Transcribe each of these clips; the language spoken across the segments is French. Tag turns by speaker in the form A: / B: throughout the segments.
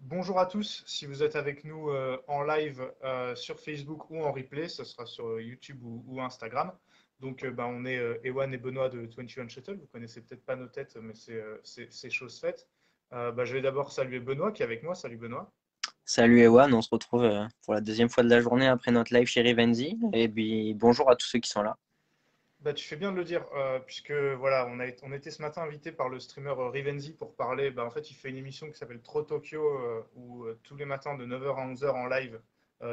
A: Bonjour à tous, si vous êtes avec nous en live sur Facebook ou en replay, ce sera sur YouTube ou Instagram. Donc on est Ewan et Benoît de 21 Shuttle, vous connaissez peut-être pas nos têtes, mais c'est chose faite. Je vais d'abord saluer Benoît qui est avec moi. Salut Benoît.
B: Salut Ewan, on se retrouve pour la deuxième fois de la journée après notre live chez Rivenzi. Et puis bonjour à tous ceux qui sont là.
A: Tu fais bien de le dire, puisque voilà, on était ce matin invité par le streamer Rivenzi pour parler. En fait, il fait une émission qui s'appelle Trop Tokyo, où tous les matins de 9h à 11h en live,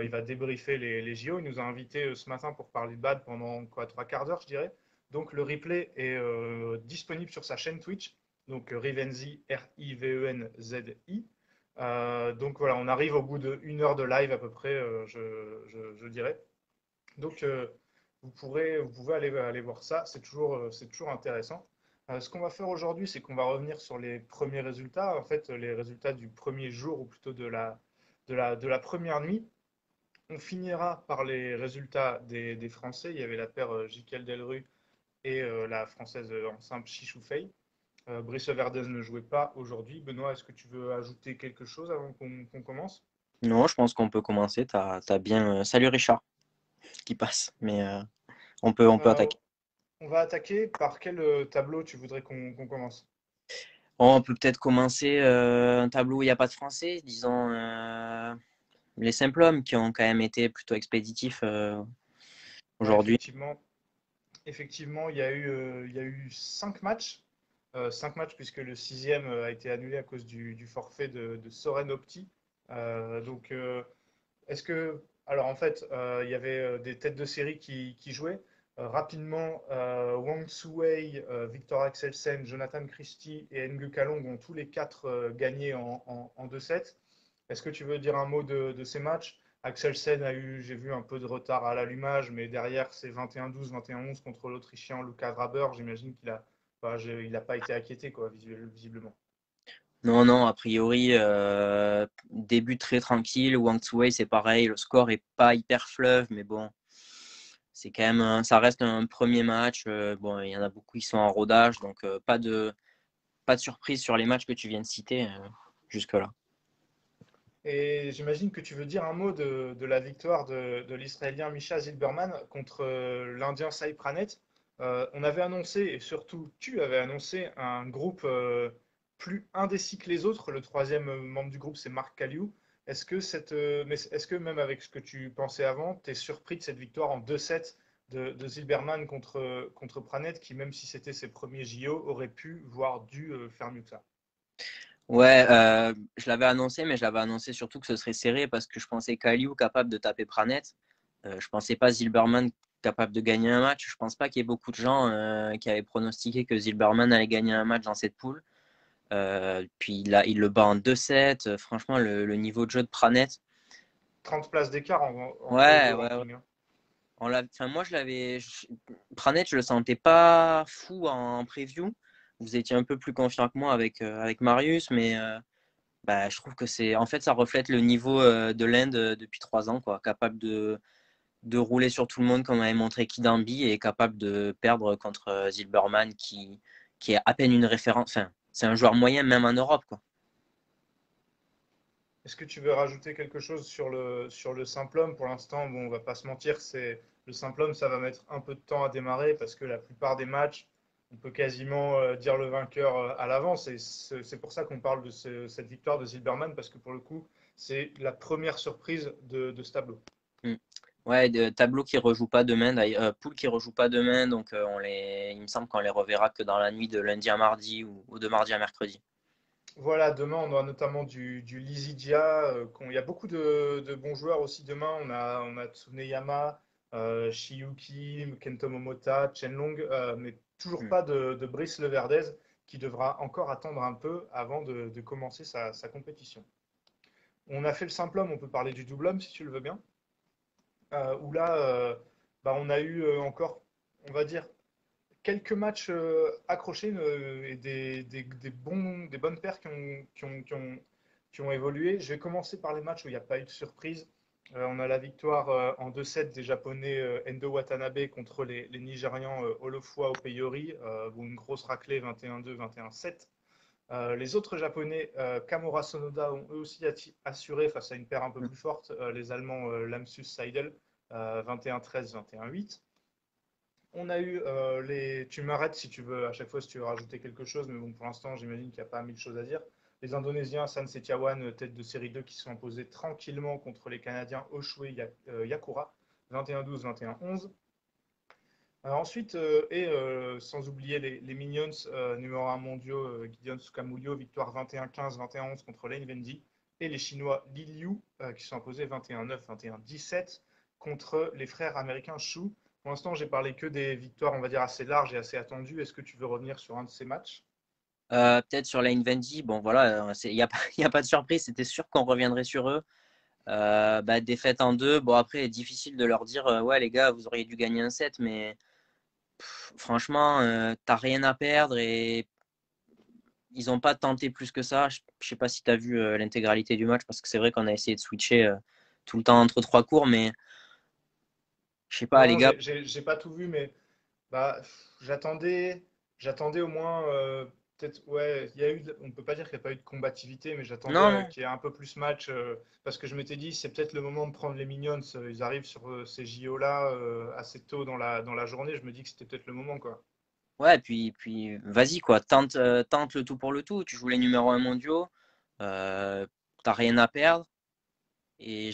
A: il va débriefer les JO. Il nous a invités ce matin pour parler de BAD pendant quoi, trois quarts d'heure, je dirais. Donc le replay est disponible sur sa chaîne Twitch, donc Rivenzi, Rivenzi. Donc voilà, on arrive au bout d'une heure de live à peu près, je dirais. Donc, vous pouvez aller voir ça, c'est toujours intéressant. Ce qu'on va faire aujourd'hui, c'est qu'on va revenir sur les premiers résultats, en fait, les résultats du premier jour, ou plutôt de la première nuit. On finira par les résultats des Français. Il y avait la paire Jiquel Delru et la Française en simple Chichou Fei. Brice Verdez ne jouait pas aujourd'hui. Benoît, est-ce que tu veux ajouter quelque chose avant qu'on commence?
B: Non, je pense qu'on peut commencer. T'as bien. Salut Richard qui passe, mais on peut
A: Euh,
B: attaquer.
A: on va attaquer par quel tableau tu voudrais qu'on commence?
B: Bon, on peut peut-être commencer un tableau où il n'y a pas de français, disons les simples hommes qui ont quand même été plutôt expéditifs
A: Ouais,
B: aujourd'hui.
A: effectivement, il y a eu cinq matchs puisque le sixième a été annulé à cause du forfait de Soren Opti. Donc, est-ce que, alors en fait, il y avait des têtes de série qui jouaient. Rapidement, Wang Tsuwei, Victor Axelsen, Jonathan Christie et Ngu Kalong ont tous les quatre gagné en 2-7. Est-ce que tu veux dire un mot de ces matchs? Axelsen a eu, j'ai vu un peu de retard à l'allumage, mais derrière c'est 21-12, 21-11 contre l'Autrichien Luca Graber. J'imagine il n'a pas été inquiété quoi, visiblement.
B: Non, non, a priori, début très tranquille. Wang Tsui, c'est pareil. Le score est pas hyper fleuve, mais bon, c'est quand même, ça reste un premier match. Bon, il y en a beaucoup qui sont en rodage, donc pas de surprise sur les matchs que tu viens de citer jusque-là.
A: Et j'imagine que tu veux dire un mot de la victoire de l'Israélien Misha Zilberman contre l'Indien Sai Pranet. On avait annoncé, et surtout tu avais annoncé, un groupe plus indécis que les autres. Le troisième membre du groupe, c'est Marc Kaliou. Mais est-ce que même avec ce que tu pensais avant, tu es surpris de cette victoire en 2-7 de Zilberman contre Pranet, qui, même si c'était ses premiers JO, aurait pu, voire dû faire mieux que ça?
B: Ouais, je l'avais annoncé, mais je l'avais annoncé surtout que ce serait serré parce que je pensais Kaliu capable de taper Pranet. Je pensais pas Zilberman capable de gagner un match. Je pense pas qu'il y ait beaucoup de gens qui avaient pronostiqué que Zilberman allait gagner un match dans cette poule. Puis il le bat en 2-7. Franchement, le niveau de jeu de Pranet.
A: 30 places d'écart entre les deux
B: Ouais, ouais, ouais.
A: rankings, hein.
B: Enfin, moi, Pranet, je le sentais pas fou en preview. Vous étiez un peu plus confiant que moi avec Marius, mais bah, je trouve que en fait, ça reflète le niveau de l'Inde depuis 3 ans, quoi. Capable de rouler sur tout le monde, comme avait montré Kidambi, et capable de perdre contre Zilberman, qui est à peine une référence. Enfin, c'est un joueur moyen, même en Europe, quoi.
A: Est-ce que tu veux rajouter quelque chose sur le simple homme? Pour l'instant, bon, on va pas se mentir, c'est le simple homme, ça va mettre un peu de temps à démarrer parce que la plupart des matchs, on peut quasiment dire le vainqueur à l'avance. Et c'est pour ça qu'on parle de cette victoire de Zilberman parce que pour le coup, c'est la première surprise de ce tableau.
B: Mm. Ouais, tableau qui rejoue pas demain, poule qui rejoue pas demain, donc il me semble qu'on les reverra que dans la nuit de lundi à mardi ou de mardi à mercredi.
A: Voilà, demain, on aura notamment du Lizidia. Il y a beaucoup de bons joueurs aussi demain. On a Tsuneyama, Shiyuki, Kento Momota, Chenlong, mais toujours
B: Mm.
A: pas de Brice Leverdez qui devra encore attendre un peu avant de commencer sa compétition. On a fait le simple homme, on peut parler du double homme si tu le veux bien. Où là, on a eu encore, on va dire, quelques matchs accrochés et des bonnes paires qui ont évolué. Je vais commencer par les matchs où il n'y a pas eu de surprise. On a la victoire en 2-7 des Japonais Endo Watanabe contre les Nigérians Olofua Opeyori. Une grosse raclée 21-2, 21-7. Les autres Japonais, Kamura Sonoda, ont eux aussi assuré face à une paire un peu
B: Mm.
A: plus forte, les Allemands Lamsus Seidel, 21-13, 21-8. On a eu les. Tu m'arrêtes si tu veux, à chaque fois, si tu veux rajouter quelque chose, mais bon, pour l'instant, j'imagine qu'il n'y a pas mille choses à dire. Les Indonésiens, San Setiawan, tête de série 2, qui se sont imposés tranquillement contre les Canadiens Oshue Yakura, 21-12, 21-11. Ensuite, sans oublier les Minions, numéro 1 mondiaux, Gideon Sukamuljo, victoire 21-15, 21-11 contre Lane Vendy. Et les Chinois Li Liu, qui sont imposés 21-9, 21-17 contre les frères américains Shu. Pour l'instant, j'ai parlé que des victoires, on va dire, assez larges et assez attendues. Est-ce que tu veux revenir sur un de ces matchs?
B: Peut-être sur Lane Vendy, bon voilà, il n'y a, y a pas de surprise, c'était sûr qu'on reviendrait sur eux. Défaite en deux, bon après, difficile de leur dire, ouais les gars, vous auriez dû gagner un set, mais franchement, t'as rien à perdre et ils n'ont pas tenté plus que ça. Je ne sais pas si tu as vu l'intégralité du match, parce que c'est vrai qu'on a essayé de switcher tout le temps entre trois cours, mais je sais pas, les
A: Non,
B: gars.
A: j'ai pas tout vu, mais bah, j'attendais, j'attendais au moins, peut-être, ouais, on peut pas dire qu'il n'y a pas eu de combativité, mais j'attendais
B: Non, non.
A: qu'il y ait un peu plus match, parce que je m'étais dit, c'est peut-être le moment de prendre les Minions. Ils arrivent sur ces JO-là assez tôt dans la journée. Je me dis que c'était peut-être le moment, quoi.
B: Ouais, puis vas-y, quoi. Tente le tout pour le tout. Tu joues les numéros un mondiaux. Euh, T'as rien à perdre. Et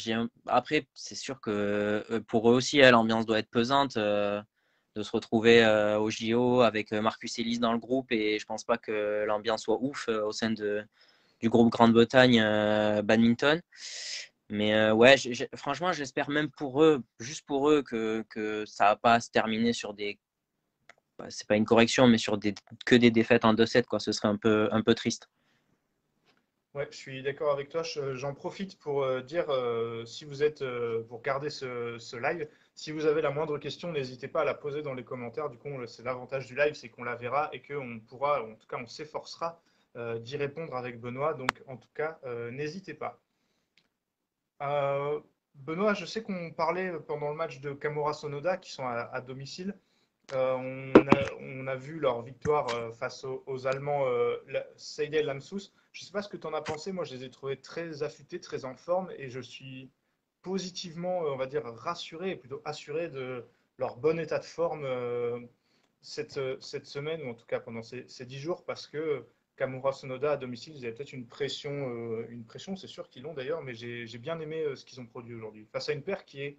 B: après, c'est sûr que pour eux aussi, l'ambiance doit être pesante de se retrouver au JO avec Marcus Ellis dans le groupe. Et je pense pas que l'ambiance soit ouf au sein du groupe Grande-Bretagne badminton. Mais ouais, franchement, j'espère même pour eux, juste pour eux, que ça va pas se terminer sur des. C'est pas une correction, mais sur que des défaites en 2-7, quoi. Ce serait un peu triste.
A: Ouais, je suis d'accord avec toi. J'en profite pour dire, si vous êtes, pour regarder ce live, si vous avez la moindre question, n'hésitez pas à la poser dans les commentaires. Du coup, c'est l'avantage du live, c'est qu'on la verra et qu'on pourra, en tout cas, on s'efforcera d'y répondre avec Benoît. Donc, en tout cas, n'hésitez pas. Benoît, je sais qu'on parlait pendant le match de Kamura Sonoda, qui sont à domicile. On a vu leur victoire face aux Allemands Seidel Lamsous. Je ne sais pas ce que tu en as pensé. Moi, je les ai trouvés très affûtés, très en forme, et je suis positivement, on va dire, rassuré, et plutôt assuré de leur bon état de forme cette semaine, ou en tout cas pendant ces 10 jours, parce que Kamura Sonoda à domicile, ils avaient peut-être une pression, c'est sûr qu'ils l'ont d'ailleurs, mais j'ai bien aimé ce qu'ils ont produit aujourd'hui. Face à une paire qui est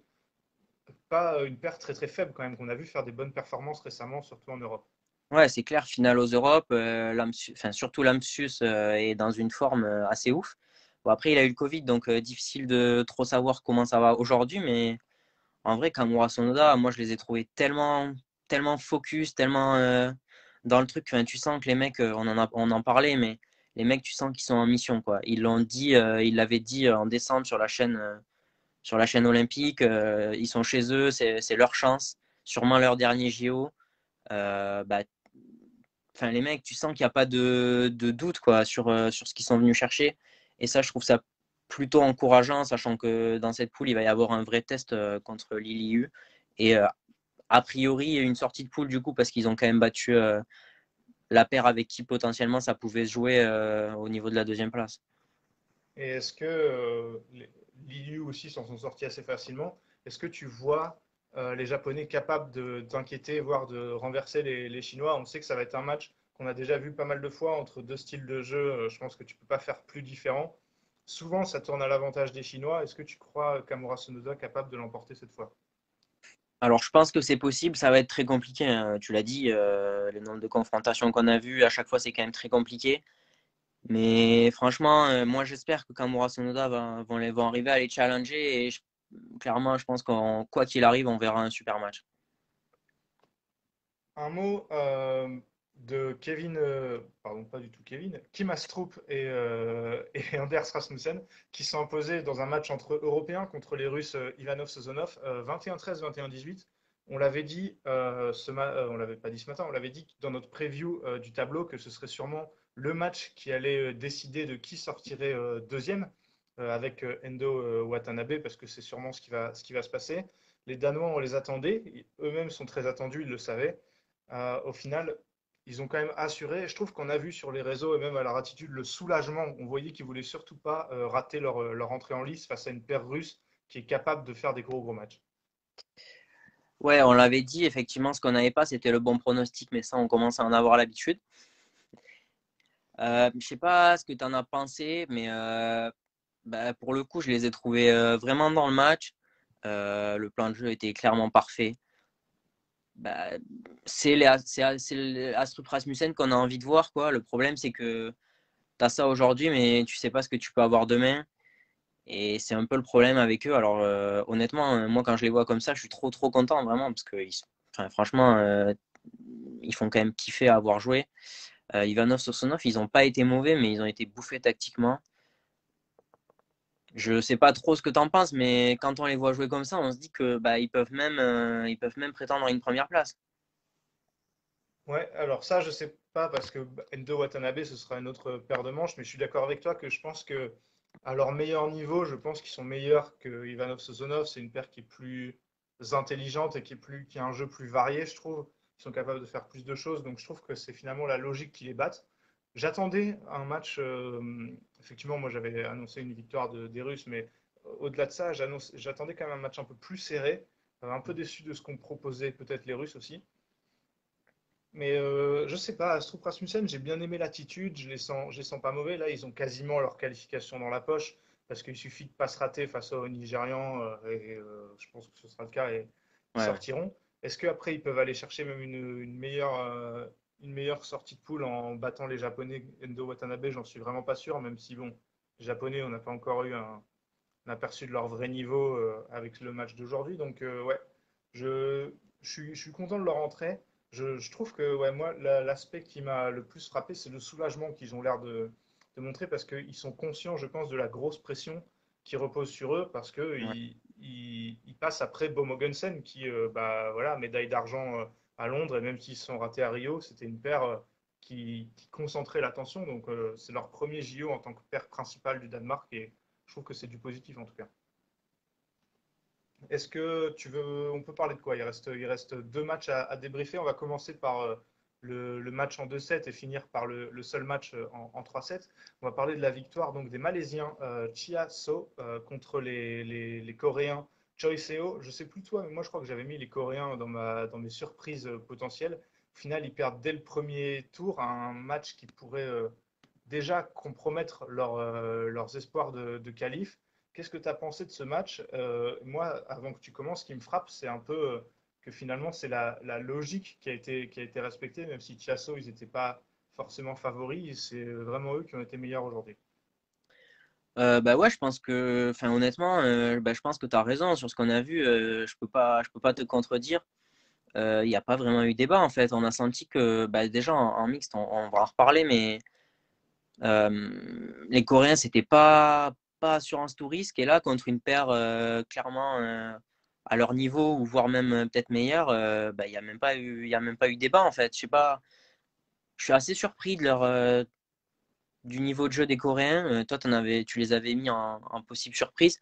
A: pas une paire très très faible quand même, qu'on a vu faire des bonnes performances récemment, surtout en Europe.
B: Ouais, c'est clair, finale aux Europes, enfin, surtout Lamsius est dans une forme assez ouf. Bon, après, il a eu le Covid, donc difficile de trop savoir comment ça va aujourd'hui, mais en vrai, Kamura Sonoda, moi, je les ai trouvés tellement focus, tellement dans le truc. Enfin, tu sens que les mecs, on en parlait, mais les mecs, tu sens qu'ils sont en mission, quoi. Ils l'ont dit, ils l'avaient dit en décembre sur la chaîne olympique. Ils sont chez eux, c'est leur chance, sûrement leur dernier JO. Bah, enfin, les mecs, tu sens qu'il n'y a pas de doute quoi, sur ce qu'ils sont venus chercher. Et ça, je trouve ça plutôt encourageant, sachant que dans cette poule, il va y avoir un vrai test contre l'ILIU. Et a priori, une sortie de poule du coup, parce qu'ils ont quand même battu la paire avec qui potentiellement ça pouvait se jouer au niveau de la deuxième place.
A: Et est-ce que l'IU aussi s'en sont sortis assez facilement? Est-ce que tu vois les Japonais capables d'inquiéter, voire de renverser les Chinois? On sait que ça va être un match qu'on a déjà vu pas mal de fois entre deux styles de jeu. Je pense que tu ne peux pas faire plus différent. Souvent, ça tourne à l'avantage des Chinois. Est-ce que tu crois Kamura Sonoda capable de l'emporter cette fois?
B: Alors, je pense que c'est possible, ça va être très compliqué, hein. Tu l'as dit, le nombre de confrontations qu'on a vues, à chaque fois, c'est quand même très compliqué. Mais franchement, moi j'espère que Kamura Sonoda vont arriver à les challenger et clairement, je pense qu'en quoi qu'il arrive, on verra un super match.
A: Un mot de Kevin, pardon, pas du tout Kevin, Kim Astrup et Anders Rasmussen, qui sont imposés dans un match entre Européens contre les Russes Ivanov Sozonov, 21-13, 21-18. On l'avait dit, on l'avait pas dit ce matin, on l'avait dit dans notre preview du tableau que ce serait sûrement le match qui allait décider de qui sortirait deuxième avec Endo Watanabe, parce que c'est sûrement ce qui va se passer. Les Danois, on les attendait, eux-mêmes sont très attendus, ils le savaient. Au final, ils ont quand même assuré. Je trouve qu'on a vu sur les réseaux et même à leur attitude le soulagement. On voyait qu'ils voulaient surtout pas rater leur entrée en lice face à une paire russe qui est capable de faire des gros matchs.
B: Ouais, on l'avait dit, effectivement, ce qu'on n'avait pas, c'était le bon pronostic, mais ça, on commence à en avoir l'habitude. Je sais pas ce que tu en as pensé, mais bah, pour le coup, je les ai trouvés vraiment dans le match. Le plan de jeu était clairement parfait. Bah, c'est les Astrup Rasmussen qu'on a envie de voir, quoi. Le problème, c'est que tu as ça aujourd'hui, mais tu sais pas ce que tu peux avoir demain. Et c'est un peu le problème avec eux. Alors, honnêtement, moi, quand je les vois comme ça, je suis trop content, vraiment, parce que enfin, franchement, ils font quand même kiffer à avoir joué. Ivanov, Sosonov, ils n'ont pas été mauvais, mais ils ont été bouffés tactiquement. Je sais pas trop ce que tu en penses, mais quand on les voit jouer comme ça, on se dit que bah, ils peuvent même prétendre à une première place.
A: Ouais, alors ça, je sais pas parce que Endo Watanabe, ce sera une autre paire de manches, mais je suis d'accord avec toi que je pense que à leur meilleur niveau, je pense qu'ils sont meilleurs que Ivanov Sozonov. C'est une paire qui est plus intelligente et qui a un jeu plus varié, je trouve. Ils sont capables de faire plus de choses, donc je trouve que c'est finalement la logique qui les batte. J'attendais un match, effectivement, moi j'avais annoncé une victoire des Russes, mais au-delà de ça, j'attendais quand même un match un peu plus serré, un peu déçu de ce qu'ont proposé peut-être les Russes aussi. Mais je sais pas, Astrup Rasmussen, j'ai bien aimé l'attitude, je les sens pas mauvais. Là, ils ont quasiment leur qualification dans la poche parce qu'il suffit de pas se rater face aux Nigérians je pense que ce sera le cas et ils
B: Ouais, ouais.
A: sortiront. Est-ce qu'après ils peuvent aller chercher même une meilleure sortie de poule en battant les Japonais Endo Watanabe? J'en suis vraiment pas sûr, même si bon, les Japonais, on n'a pas encore eu un aperçu de leur vrai niveau avec le match d'aujourd'hui. Donc, ouais, je suis content de leur entrée. Je trouve que ouais, moi, l'aspect qui m'a le plus frappé, c'est le soulagement qu'ils ont l'air de montrer parce qu'ils sont conscients, je pense, de la grosse pression qui repose sur eux parce
B: Ouais.
A: ils passent après Bo Mogensen qui, bah, voilà, médaille d'argent à Londres et même s'ils se sont ratés à Rio, c'était une paire qui concentrait l'attention. Donc, c'est leur premier JO en tant que paire principale du Danemark et je trouve que c'est du positif en tout cas. Est-ce que tu veux, on peut parler de quoi? Il reste deux matchs à débriefer. On va commencer par le match en 2-7 et finir par le seul match en 3-7. On va parler de la victoire donc des Malaisiens Chia So contre les Coréens Choi Seo. Je sais plus toi, mais moi je crois que j'avais mis les Coréens dans mes surprises potentielles. Au final, ils perdent dès le premier tour un match qui pourrait déjà compromettre leurs espoirs de qualif. Qu'est-ce que tu as pensé de ce match? Moi, avant que tu commences, ce qui me frappe, c'est un peu que finalement, c'est la logique qui a été respectée, même si Chiasso, ils n'étaient pas forcément favoris, c'est vraiment eux qui ont été meilleurs aujourd'hui.
B: Bah ouais, enfin honnêtement, bah, je pense que tu as raison sur ce qu'on a vu. Je peux pas te contredire. Il n'y a pas vraiment eu débat en fait. On a senti que bah, déjà en mixte, on va en reparler, mais les Coréens, c'était pas assurance tout risque. Et là, contre une paire clairement à leur niveau, ou voire même peut-être meilleur, bah, il y a même pas eu débat en fait. Je sais pas, je suis assez surpris du niveau de jeu des Coréens. Toi, tu les avais mis en possible surprise.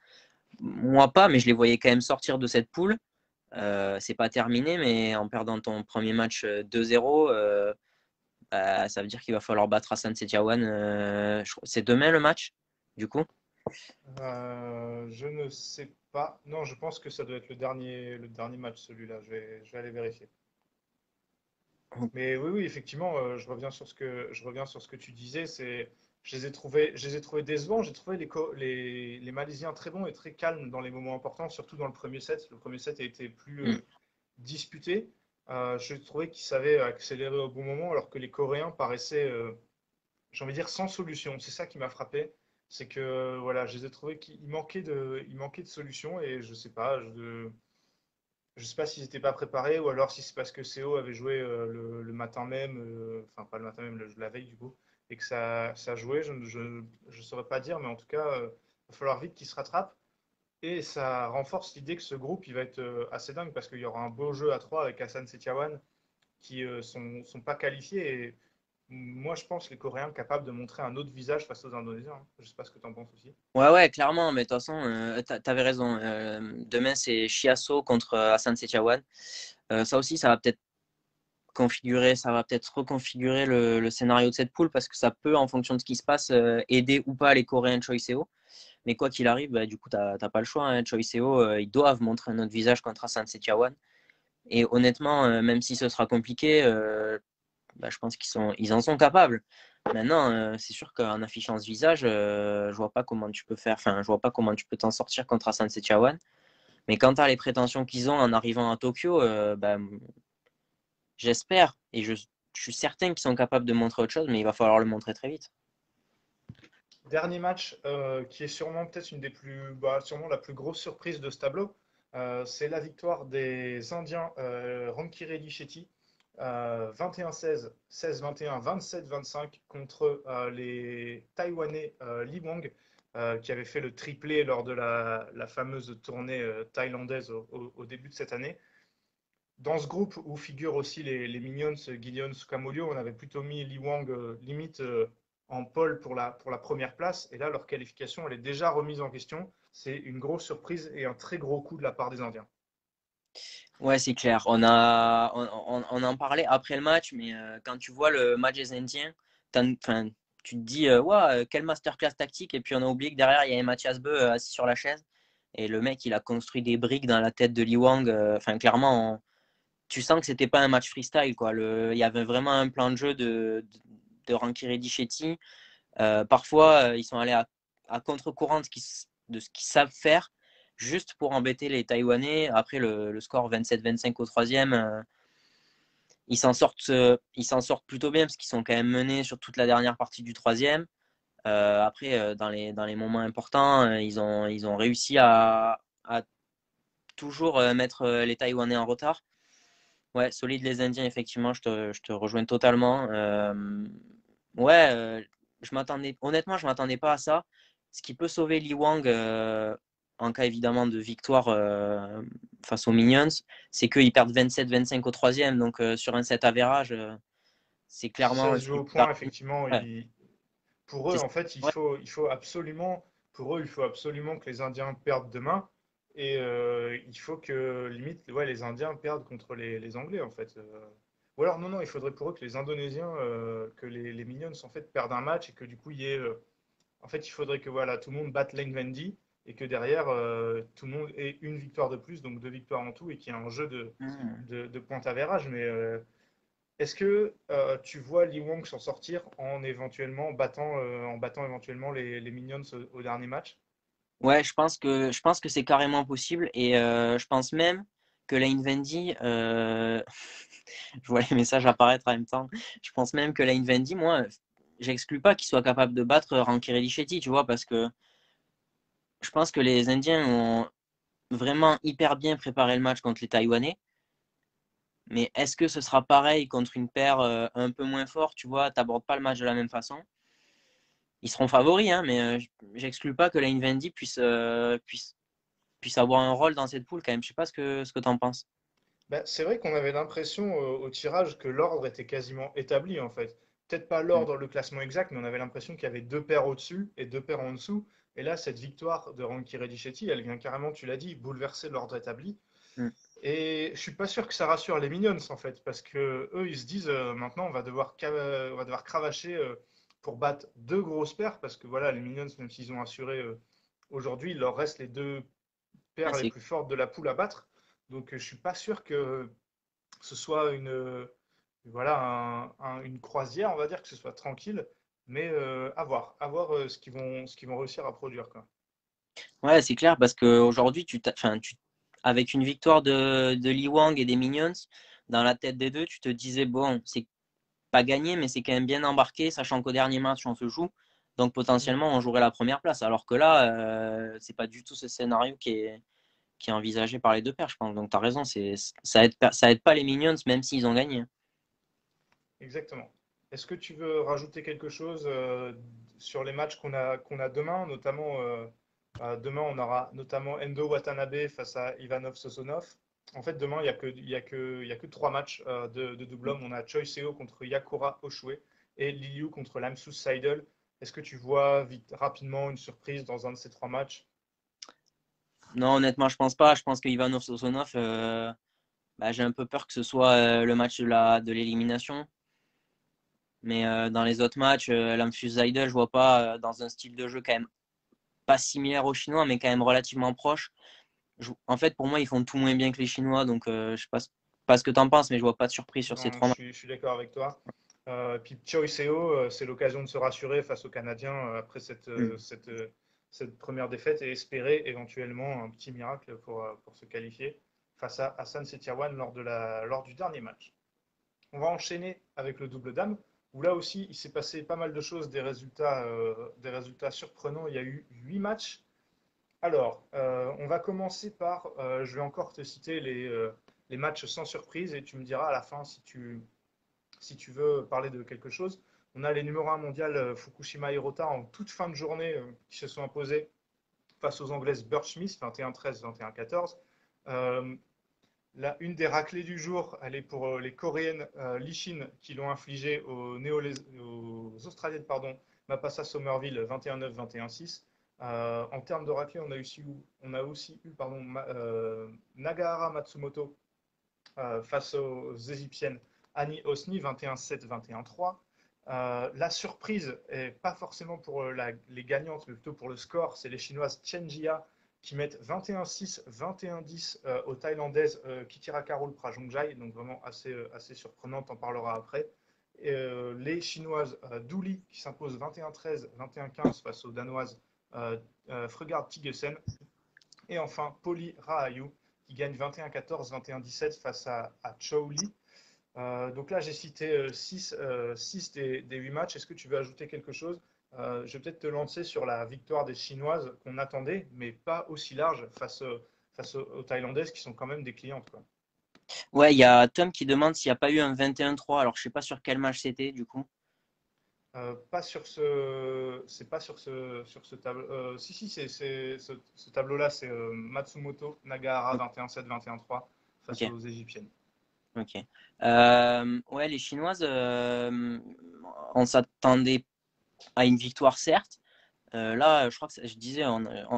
B: Moi pas, mais je les voyais quand même sortir de cette poule. C'est pas terminé, mais en perdant ton premier match 2-0, bah, ça veut dire qu'il va falloir battre Hassan Setiawan. C'est demain le match, du coup.
A: Je ne sais pas. Non, je pense que ça doit être le dernier match, celui-là. Je vais aller vérifier. Mais oui, oui, effectivement, je reviens sur ce que tu disais. Je les ai trouvés décevants. J'ai trouvé les Malaisiens très bons et très calmes dans les moments importants, surtout dans le premier set. Le premier set a été plus
B: Mm.
A: disputé. Je trouvais qu'ils savaient accélérer au bon moment, alors que les Coréens paraissaient, j'ai envie de dire, sans solution. C'est ça qui m'a frappé. C'est que voilà, je les ai trouvés il manquait de solutions et je sais pas, je sais pas s'ils n'étaient pas préparés ou alors si c'est parce que CO avait joué le matin même, enfin pas le matin même, la veille du coup, et que ça jouait, je saurais pas dire, mais en tout cas, il va falloir vite qu'ils se rattrapent. Et ça renforce l'idée que ce groupe, il va être assez dingue parce qu'il y aura un beau jeu à trois avec Hassan Setiawan qui sont pas qualifiés. Et moi, je pense les Coréens capables de montrer un autre visage face aux Indonésiens, hein. Je sais pas ce que tu en penses aussi.
B: Ouais, ouais, clairement, mais de toute façon, t'avais raison. Demain, c'est Chiasso contre Hassan Setiawan. Ça aussi, ça va peut-être ça va peut-être reconfigurer le scénario de cette poule parce que ça peut, en fonction de ce qui se passe, aider ou pas les Coréens de Choi Seo. Mais quoi qu'il arrive, bah, du coup, tu n'as pas le choix. Hein. Choi Seo, ils doivent montrer un autre visage contre Hassan Setiawan. Et honnêtement, même si ce sera compliqué, bah, je pense ils en sont capables. Maintenant, c'est sûr qu'en affichant ce visage, je vois pas comment tu peux faire. Enfin, je vois pas comment tu peux t'en sortir contre Hassan Setiawan. Mais quant à les prétentions qu'ils ont en arrivant à Tokyo, bah, j'espère et je suis certain qu'ils sont capables de montrer autre chose, mais il va falloir le montrer très vite.
A: Dernier match qui est sûrement peut-être sûrement la plus grosse surprise de ce tableau, c'est la victoire des Indiens Ranki Reddy Shetty 21-16, 16-21, 27-25 contre les Taïwanais Lee Wang qui avaient fait le triplé lors de la fameuse tournée thaïlandaise au début de cette année. Dans ce groupe où figurent aussi les Minions, Gideon Sukamuljo, on avait plutôt mis Lee Wang limite en pole pour la première place. Et là, leur qualification, elle est déjà remise en question. C'est une grosse surprise et un très gros coup de la part des Indiens.
B: Ouais, c'est clair. On en parlait après le match, mais quand tu vois le match des Indiens, enfin, tu te dis, ouais, quelle masterclass tactique. Et puis on a oublié que derrière, il y avait Mathias Beu assis sur la chaise. Et le mec, il a construit des briques dans la tête de Lee Wang. Enfin, clairement, tu sens que c'était pas un match freestyle, quoi. Il y avait vraiment un plan de jeu de Ranky Reddy Shetty. Parfois, ils sont allés à contre-courant de ce qu'ils savent faire, juste pour embêter les Taïwanais. Après le score 27-25 au troisième, ils s'en sortent plutôt bien parce qu'ils sont quand même menés sur toute la dernière partie du troisième. Après, dans les moments importants, ils ont réussi à toujours mettre les Taïwanais en retard. Ouais, solide les Indiens, effectivement, je te rejoins totalement. Ouais, honnêtement, je m'attendais pas à ça. Ce qui peut sauver Lee Wang en cas évidemment de victoire face aux Minions, c'est qu'ils perdent 27-25 au troisième. Donc sur un set average, c'est
A: Si ça
B: clairement
A: se joue
B: c'est
A: au point,
B: pas-
A: effectivement,
B: ouais,
A: pour eux,
B: c'est-
A: en fait,
B: ouais,
A: il faut absolument que les Indiens perdent demain. Et il faut que, limite, ouais, les Indiens perdent contre les Anglais, en fait. Ou alors, non, non, il faudrait pour eux que les Indonésiens, que les Minions, en fait, perdent un match et que du coup, il y ait. En fait, il faudrait que voilà, tout le monde batte Lane Vendy et que derrière, tout le monde ait une victoire de plus, donc deux victoires en tout, et qu'il y ait un jeu
B: hmm.
A: de point avérage. Mais est-ce que tu vois Lee Wong s'en sortir en battant éventuellement les Minions au dernier match?
B: Ouais, je pense que c'est carrément possible et je pense même que Lane Vendy, je vois les messages apparaître en même temps. Je pense même que Lane Vendy, moi, j'exclus pas qu'il soit capable de battre Ranky Reddy, tu vois, parce que je pense que les Indiens ont vraiment hyper bien préparé le match contre les Taïwanais. Mais est-ce que ce sera pareil contre une paire un peu moins forte, tu vois, t'abordes pas le match de la même façon? Ils seront favoris, hein, mais j'exclus pas que Lane Vendy puisse avoir un rôle dans cette poule quand même. Je sais pas ce que tu en penses.
A: Ben, c'est vrai qu'on avait l'impression au tirage que l'ordre était quasiment établi en fait. Peut-être pas
B: Mm.
A: l'ordre, le classement exact, mais on avait l'impression qu'il y avait deux paires au-dessus et deux paires en dessous. Et là, cette victoire de Ranky Reddy, elle vient carrément, tu l'as dit, bouleverser l'ordre établi.
B: Mm.
A: Et je suis pas sûr que ça rassure les Minions en fait, parce que eux ils se disent maintenant on va devoir cravacher pour battre deux grosses paires, parce que voilà les Minions même s'ils ont assuré aujourd'hui, il leur reste les deux
B: Ouais,
A: paires les plus fortes de la poule à battre. Donc je suis pas sûr que ce soit voilà une croisière, on va dire que ce soit tranquille, mais à voir ce qu'ils vont réussir à produire quoi.
B: ouais, c'est clair parce qu'aujourd'hui, avec une victoire de Lee Wang et des Minions, dans la tête des deux, tu te disais, bon, c'est pas gagné, mais c'est quand même bien embarqué, sachant qu'au dernier match, on se joue. Donc
A: Mm.
B: potentiellement, on jouerait la première place. Alors que là, c'est pas du tout ce scénario qui est envisagé par les deux paires, je pense. Donc tu as raison, ça aide pas les Minions, même s'ils ont gagné.
A: Exactement. Est-ce que tu veux rajouter quelque chose sur les matchs qu'on a demain, notamment demain on aura notamment Endo Watanabe face à Ivanov Sosonov. En fait demain il y a que trois matchs de double homme. On a Choi Seo contre Yakura Oshue et Liliu contre Lamsus Seidel. Est-ce que tu vois vite rapidement une surprise dans un de ces trois matchs?
B: Non, honnêtement, je pense pas. Je pense que Ivanov Sosonov, bah, j'ai un peu peur que ce soit le match de l'élimination. Mais dans les autres matchs, l'Amphius Seidel, je vois pas dans un style de jeu quand même pas similaire aux Chinois, mais quand même relativement proche. En fait, pour moi, ils font tout moins bien que les Chinois, donc je sais pas ce que tu en penses, mais je vois pas de surprise sur ces
A: Non,
B: 3 matchs.
A: je suis d'accord avec toi. Puis Choi Seo, c'est l'occasion de se rassurer face aux Canadiens après
B: Mm.
A: cette première défaite et espérer éventuellement un petit miracle pour se qualifier face à Hassan Setiawan lors du dernier match. On va enchaîner avec le double dame, où là aussi il s'est passé pas mal de choses, des résultats surprenants. Il y a eu 8 matchs. Alors, on va commencer par, je vais encore te citer les matchs sans surprise et tu me diras à la fin si tu veux parler de quelque chose. On a les numéros 1 mondial Fukushima Hirota en toute fin de journée qui se sont imposés face aux Anglaises Birchmith 21-13, 21-14. Euh, une des raclées du jour, elle est pour les Coréennes Lichin qui l'ont infligé aux Australiennes Mapasa Somerville 21-9, 21-6. En termes de raclée, on a aussi eu Nagahara Matsumoto face aux Égyptiennes Annie Osni 21-7, 21-3. La surprise, et pas forcément pour les gagnantes, mais plutôt pour le score, c'est les Chinoises Chen Jia qui mettent 21-6, 21-10 aux Thaïlandaises Kitira Karol Prajongjai, donc vraiment assez surprenante, on parlera après. Et, les Chinoises Douli qui s'imposent 21-13, 21-15 face aux Danoises Fregard Tigesen. Et enfin, Poli Rahayu qui gagne 21-14, 21-17 face à Chou Li. Donc là, j'ai cité 6 des 8 matchs. Est-ce que tu veux ajouter quelque chose? Je vais peut-être te lancer sur la victoire des Chinoises qu'on attendait, mais pas aussi large face aux Thaïlandaises qui sont quand même des clientes, quoi.
B: Ouais, il y a Tom qui demande s'il n'y a pas eu un 21-3. Alors, je sais pas sur quel match c'était, du coup.
A: Pas sur c'est pas sur ce tableau. Si, ce tableau-là, c'est Matsumoto, Nagahara 21-7, 21-3 face
B: Ok,
A: aux Égyptiennes.
B: ok. Ouais, les Chinoises, on s'attendait à une victoire, certes. Là, je crois que je disais,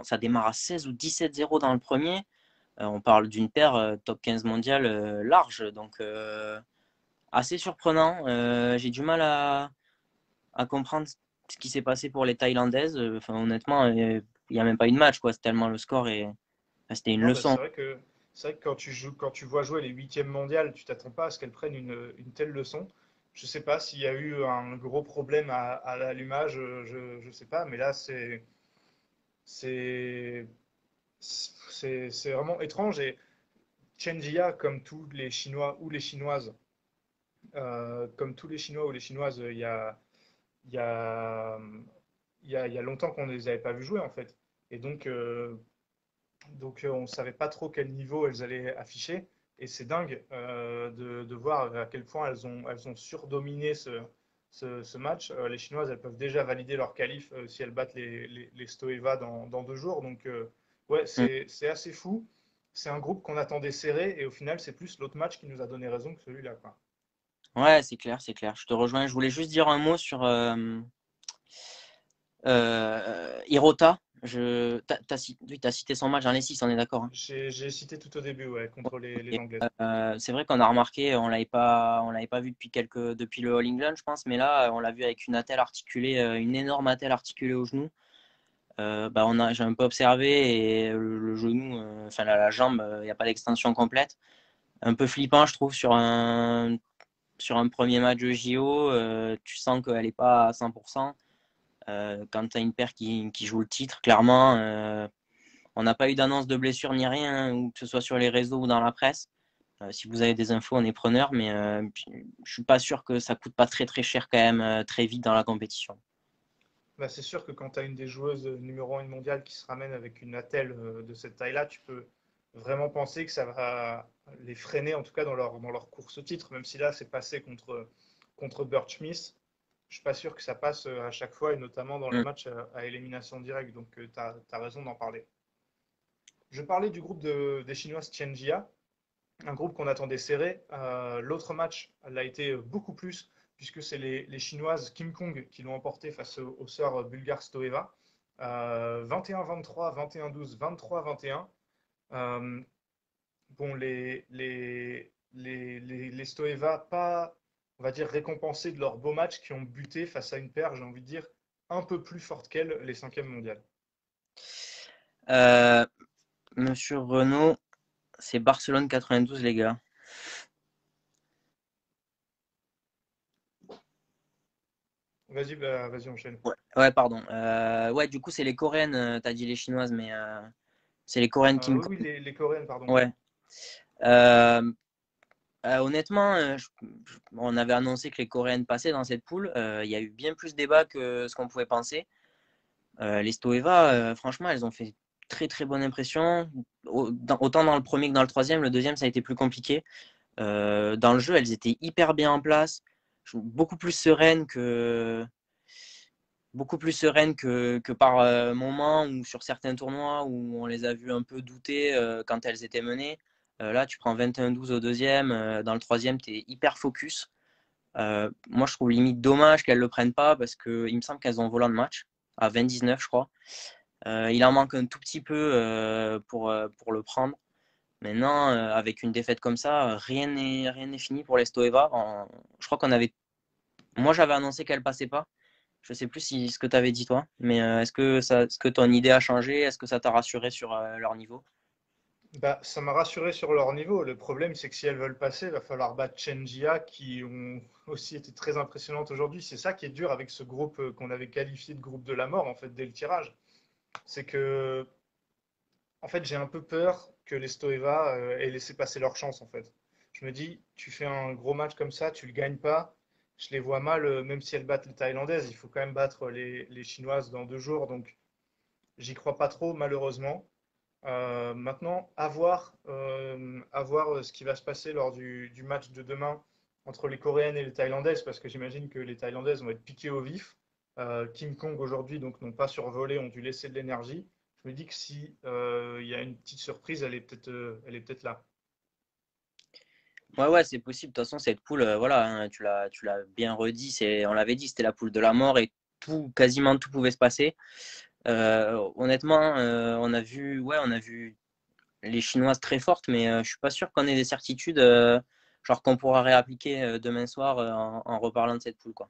B: ça démarre à 16 ou 17-0 dans le premier. On parle d'une paire top 15 mondiale large, donc assez surprenant. J'ai du mal à comprendre ce qui s'est passé pour les Thaïlandaises. Enfin, honnêtement, il n'y a même pas eu de match, quoi. C'est tellement le score et enfin, c'était une
A: Non, bah,
B: leçon.
A: c'est vrai que quand tu vois jouer les huitièmes mondiales, tu t'attends pas à ce qu'elles prennent une telle leçon. Je sais pas s'il y a eu un gros problème à l'allumage, je sais pas, mais là c'est c'est vraiment étrange et Chen Jia, comme tous les Chinois ou les Chinoises, comme tous les Chinois ou les Chinoises, il y a il y a longtemps qu'on ne les avait pas vus jouer en fait. Et donc, on ne savait pas trop quel niveau elles allaient afficher. Et c'est dingue de voir à quel point elles ont surdominé ce match. Les Chinoises, elles peuvent déjà valider leur qualif si elles battent les Stoeva dans 2 jours. Donc, ouais,
B: Mm.
A: c'est assez fou. C'est un groupe qu'on attendait serré. Et au final, c'est plus l'autre match qui nous a donné raison que celui-là, quoi.
B: Ouais, c'est clair, c'est clair. Je te rejoins. Je voulais juste dire un mot sur Hirota. Oui, t'as cité son match dans les 6, on est d'accord, hein.
A: J'ai cité tout au début, ouais, contre les Anglaises.
B: C'est vrai qu'on a remarqué, on l'avait pas vu depuis le All England, je pense, mais là, on l'a vu avec une attelle articulée, une énorme attelle articulée au genou. Bah, j'ai un peu observé et le genou, enfin la jambe, il n'y a pas d'extension complète. Un peu flippant, je trouve, sur un premier match de JO. Tu sens qu'elle n'est pas à 100%. Quand tu as une paire qui joue le titre, clairement, on n'a pas eu d'annonce de blessure ni rien, hein, ou que ce soit sur les réseaux ou dans la presse. Si vous avez des infos, on est preneur, mais je suis pas sûr que ça coûte pas très très cher quand même très vite dans la compétition.
A: Bah, c'est sûr que quand tu as une des joueuses numéro 1 mondiale qui se ramène avec une attelle de cette taille-là, tu peux vraiment penser que ça va les freiner, en tout cas dans leur course au titre, même si là, c'est passé contre Birchmith. Je suis pas sûr que ça passe à chaque fois, et notamment dans les
B: Mm.
A: matchs à élimination directe, donc tu as raison d'en parler. Je parlais du groupe des Chinoises Tianjia, un groupe qu'on attendait serré. L'autre match l'a été beaucoup plus, puisque c'est les Chinoises Kim Kong qui l'ont emporté face aux sœurs bulgares Stoeva. 21-23, 21-12, 23-21. bon, les Stoeva, pas, on va dire, récompensés de leur beau match, qui ont buté face à une paire, j'ai envie de dire, un peu plus forte qu'elles, les cinquièmes mondiales.
B: Euh, Monsieur Renault, c'est Barcelone 92, les gars.
A: Vas-y, bah, vas-y, enchaîne.
B: Ouais, ouais, pardon. Ouais, du coup, c'est les Coréennes. T'as dit les Chinoises, mais c'est les Coréennes Kim
A: Oui, oui,
B: Kong.
A: les Coréennes, pardon.
B: Ouais. Euh, Honnêtement, on avait annoncé que les Coréennes passaient dans cette poule. Il y a eu bien plus de débats que ce qu'on pouvait penser. Les Stoeva, franchement, elles ont fait très très bonne impression. Autant dans le premier que dans le troisième. Le deuxième, ça a été plus compliqué. Dans le jeu, elles étaient hyper bien en place, beaucoup plus sereines que par moments ou sur certains tournois où on les a vues un peu douter quand elles étaient menées. Là, tu prends 21-12 au deuxième, dans le troisième, tu es hyper focus. Moi, je trouve limite dommage qu'elles ne le prennent pas parce qu'il me semble qu'elles ont volant de match à 20-19, je crois. Il en manque un tout petit peu pour le prendre. Maintenant, avec une défaite comme ça, rien n'est fini pour les Stoeva. Je crois qu'on avait. Moi, j'avais annoncé qu'elle passait pas. Je sais plus si ce que tu avais dit toi, mais est-ce que ton idée a changé? Est-ce que ça t'a rassuré sur leur niveau?
A: Bah, ça m'a rassuré sur leur niveau. Le problème, c'est que si elles veulent passer, il va falloir battre Chengia, qui ont aussi été très impressionnantes aujourd'hui. C'est ça qui est dur avec ce groupe qu'on avait qualifié de groupe de la mort, en fait, dès le tirage. C'est que, en fait, j'ai un peu peur que les Stoeva aient laissé passer leur chance, en fait. Je me dis, tu fais un gros match comme ça, tu le gagnes pas. Je les vois mal, même si elles battent les Thaïlandaises. Il faut quand même battre les Chinoises dans 2 jours. Donc, j'y crois pas trop, malheureusement. Maintenant, à voir ce qui va se passer lors du match de demain entre les Coréennes et les Thaïlandaises, parce que j'imagine que les Thaïlandaises vont être piquées au vif. King Kong aujourd'hui, donc n'ont pas survolé, ont dû laisser de l'énergie. Je me dis que si il y a une petite surprise, elle est peut-être là.
B: Ouais, ouais, c'est possible. De toute façon, cette poule, voilà, hein, tu l'as bien redit. On l'avait dit, c'était la poule de la mort et quasiment tout pouvait se passer. Honnêtement, on a vu les Chinoises très fortes, mais je suis pas sûr qu'on ait des certitudes, genre qu'on pourra réappliquer demain soir en reparlant de cette poule, quoi.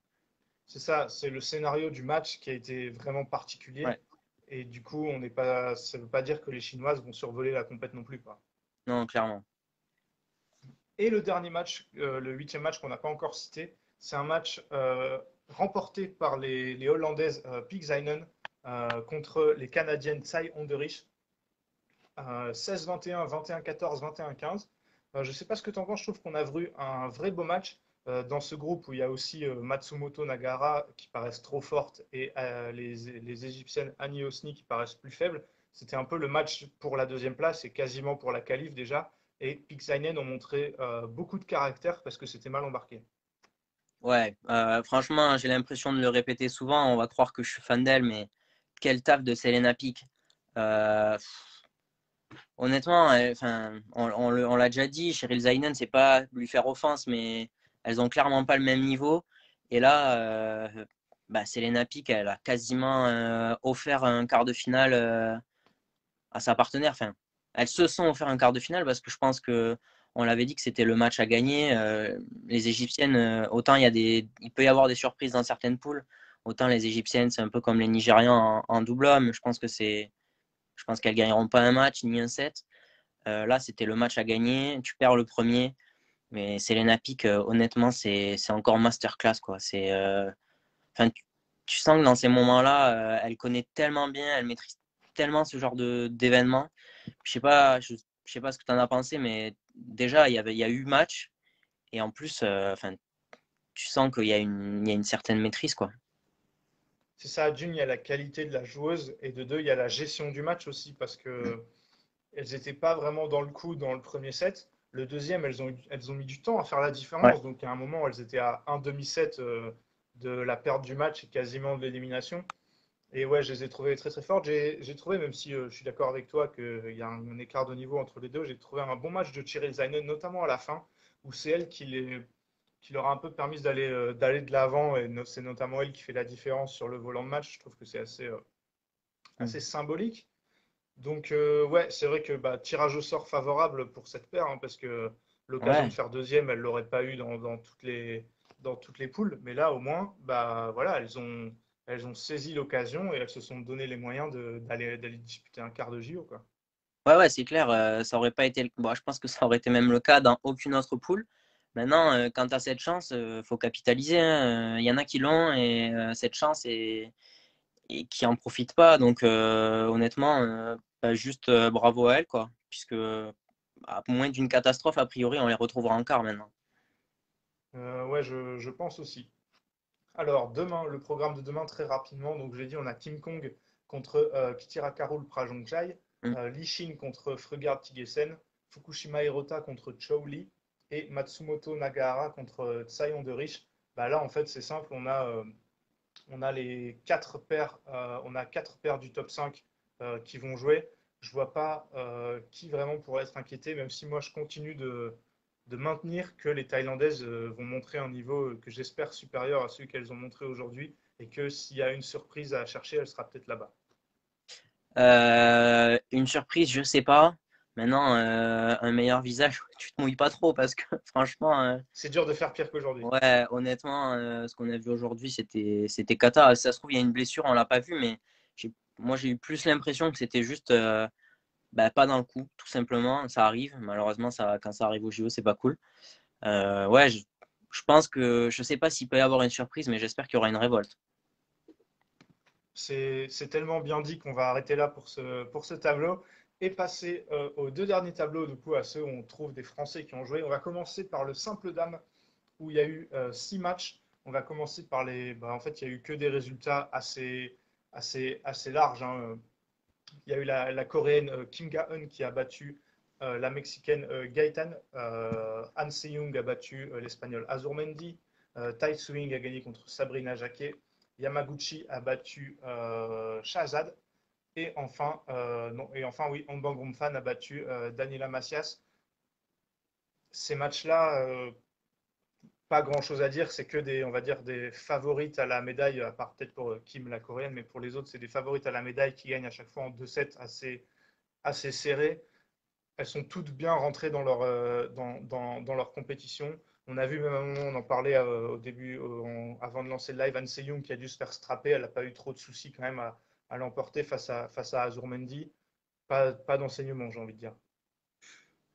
A: C'est ça, c'est le scénario du match qui a été vraiment
B: Ouais,
A: particulier. Et du coup, on n'est pas, ça ne veut pas dire que les Chinoises vont survoler la compète non plus, quoi.
B: non, clairement.
A: Et le dernier match, le huitième match qu'on n'a pas encore cité, c'est un match remporté par les Hollandaises Pigzijnen contre les Canadiennes Tsai Honderich. 16-21, 21-14, 21-15. Je ne sais pas ce que tu en penses, je trouve qu'on a vu un vrai beau match dans ce groupe où il y a aussi Matsumoto Nagara qui paraissent trop fortes et les Égyptiennes Annie Osni qui paraissent plus faibles. C'était un peu le match pour la deuxième place et quasiment pour la qualif déjà. Et Pixainen ont montré beaucoup de caractère parce que c'était mal embarqué.
B: Ouais, franchement, j'ai l'impression de le répéter souvent. On va croire que je suis fan d'elle, mais quel taf de Selena Pic. Euh, Honnêtement, enfin, on l'a déjà dit, Cheryl Zainen, c'est pas lui faire offense, mais elles ont clairement pas le même niveau. Et là, bah, Selena Pic, elle a quasiment offert un quart de finale à sa partenaire. Enfin, elles se sont offert un quart de finale parce que je pense que on l'avait dit que c'était le match à gagner. Les Égyptiennes, autant il peut y avoir des surprises dans certaines poules, autant les Égyptiennes, c'est un peu comme les Nigérians en double homme. Je pense qu'elles gagneront pas un match ni un set. Là, c'était le match à gagner. Tu perds le premier, mais Selena Pic, honnêtement, c'est encore masterclass, quoi. Enfin, tu sens que dans ces moments-là, elle connaît tellement bien, elle maîtrise tellement ce genre d'événements. Je sais pas ce que tu en as pensé, mais déjà, il y a eu match, et en plus, enfin, tu sens il y a une certaine maîtrise, quoi.
A: C'est ça, d'une, il y a la qualité de la joueuse et de deux, il y a la gestion du match aussi parce que elles n'étaient pas vraiment dans le coup dans le premier set. Le deuxième, elles ont mis du temps à faire la
B: Ouais.
A: différence. Donc, à un moment, elles étaient à un demi-set de la perte du match et quasiment de l'élimination. Et ouais, je les ai trouvées très très fortes. J'ai trouvé, même si je suis d'accord avec toi qu'il y a un écart de niveau entre les deux, j'ai trouvé un bon match de Cyril Zainen, notamment à la fin, où c'est elle qui leur a un peu permis d'aller de l'avant. Et c'est notamment elle qui fait la différence sur le volant de match. Je trouve que c'est assez
B: Mm.
A: symbolique. Donc, ouais, c'est vrai que bah, tirage au sort favorable pour cette paire, hein, parce que l'occasion de
B: Ouais,
A: faire deuxième, elle l'aurait pas eu dans toutes les poules. Mais là, au moins, bah, voilà, elles ont saisi l'occasion et elles se sont donné les moyens d'aller disputer un quart de JO, quoi.
B: ouais, c'est clair. Ça aurait pas été bon, je pense que ça aurait été même le cas dans aucune autre poule. Maintenant, quand tu as cette chance, faut capitaliser, hein. Il y en a qui l'ont et cette chance et qui en profitent pas. Donc, honnêtement, bah, juste bravo à elle, quoi. Puisque, à moins d'une catastrophe, a priori, on les retrouvera en quart maintenant.
A: Ouais, je pense aussi. Alors, demain, le programme de demain, très rapidement. Donc, je l'ai dit, on a Kim Kong contre Kitira Karul Prajongjai,
B: Mm.
A: Lee Shin contre Frugard Tigesen, Fukushima Hirota contre Chou Li et Matsumoto Nagahara contre Tsayon de Rich. Bah là, en fait, c'est simple. On a les on a quatre paires du top 5 qui vont jouer. Je vois pas qui vraiment pourrait être inquiété, même si moi, je continue de maintenir que les Thaïlandaises vont montrer un niveau que j'espère supérieur à celui qu'elles ont montré aujourd'hui et que s'il y a une surprise à chercher, elle sera peut-être là-bas.
B: Une surprise, je sais pas. Maintenant, un meilleur visage, tu te mouilles pas trop parce que franchement,
A: C'est dur de faire pire qu'aujourd'hui.
B: ouais, honnêtement, ce qu'on a vu aujourd'hui, c'était cata. Si ça se trouve, il y a une blessure, on l'a pas vu, mais moi, j'ai eu plus l'impression que c'était juste bah, pas dans le coup, tout simplement. Ça arrive. Malheureusement, quand ça arrive au JO, c'est pas cool. Ouais, je pense que je sais pas s'il peut y avoir une surprise, mais j'espère qu'il y aura une révolte.
A: C'est tellement bien dit qu'on va arrêter là pour ce tableau et passer aux deux derniers tableaux, du coup, à ceux où on trouve des Français qui ont joué. On va commencer par le simple dame où il y a eu 6 matchs. On va commencer par les. Bah, en fait, il n'y a eu que des résultats assez larges, hein. Il y a eu la Coréenne Kim Ga-eun qui a battu la Mexicaine Gaëtan. Han Se-young a battu l'Espagnol Azurmendi. Tai Tzu-ying a gagné contre Sabrina Jacquet. Yamaguchi a battu Shahzad. Et enfin, oui, Onbang Rumfan a battu Daniela Macias. Ces matchs-là, pas grand-chose à dire. C'est que on va dire, des favorites à la médaille, à part peut-être pour Kim, la coréenne, mais pour les autres, c'est des favorites à la médaille qui gagnent à chaque fois en 2 sets assez serrés. Elles sont toutes bien rentrées dans leur compétition. On a vu même à un moment, on en parlait au début, avant de lancer le live, Han Se-young qui a dû se faire strapper. Elle n'a pas eu trop de soucis quand même à l'emporter face à Azurmendi. Pas d'enseignement, j'ai envie de dire.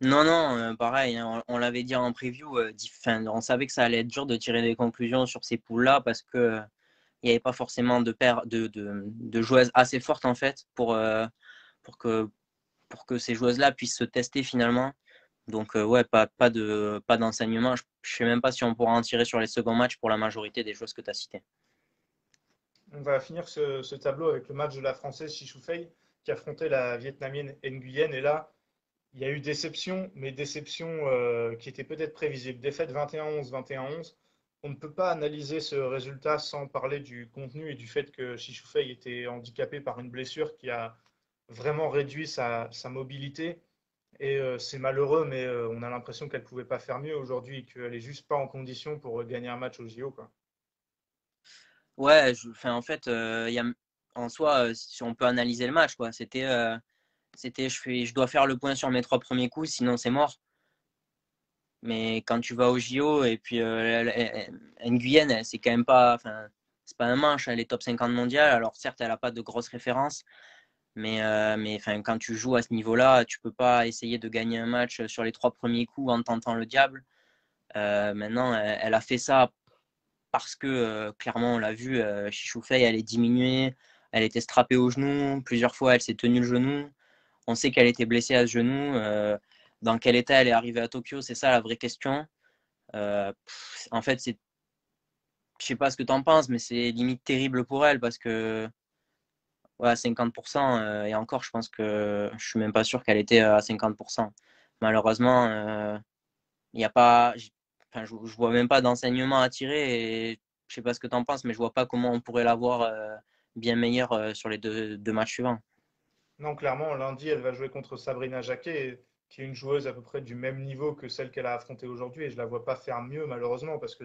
B: Non, non, pareil, hein, on l'avait dit en preview, on savait que ça allait être dur de tirer des conclusions sur ces poules-là parce que il n'y avait pas forcément de joueuses assez fortes en fait pour que, pour que ces joueuses-là puissent se tester finalement. Donc, ouais, pas d'enseignement. Je ne sais même pas si on pourra en tirer sur les seconds matchs pour la majorité des joueuses que tu as citées.
A: On va finir ce tableau avec le match de la Française Chi Fei qui affrontait la Vietnamienne Nguyen. Et là, il y a eu déception, mais déception qui était peut-être prévisible. Défaite 21-11, 21-11. On ne peut pas analyser ce résultat sans parler du contenu et du fait que Fei était handicapé par une blessure qui a vraiment réduit sa mobilité. Et c'est malheureux, mais on a l'impression qu'elle ne pouvait pas faire mieux aujourd'hui et qu'elle n'est juste pas en condition pour gagner un match au JO, quoi.
B: Ouais, en fait, en soi, si on peut analyser le match, quoi. C'était je dois faire le point sur mes trois premiers coups, sinon c'est mort. Mais quand tu vas au JO et puis Nguyen, c'est quand même pas, enfin, c'est pas un manche, elle est top 50 mondial. Alors certes, elle a pas de grosses références, mais enfin, quand tu joues à ce niveau-là, tu peux pas essayer de gagner un match sur les trois premiers coups en tentant le diable. Maintenant, elle a fait ça parce que clairement, on l'a vu, Chichoufei, elle est diminuée, elle était strappée au genou, plusieurs fois, elle s'est tenue le genou. On sait qu'elle était blessée à ce genou. Dans quel état elle est arrivée à Tokyo, c'est ça la vraie question. En fait, je sais pas ce que tu en penses, mais c'est limite terrible pour elle parce que ouais, 50%, et encore, je pense que je suis même pas sûr qu'elle était à 50%. Malheureusement, il y a pas, enfin, je vois même pas d'enseignement à tirer et je sais pas ce que tu en penses, mais je vois pas comment on pourrait l'avoir bien meilleure sur les deux matchs suivants.
A: Non, clairement, lundi, elle va jouer contre Sabrina Jacquet, qui est une joueuse à peu près du même niveau que celle qu'elle a affrontée aujourd'hui. Et je la vois pas faire mieux, malheureusement, parce que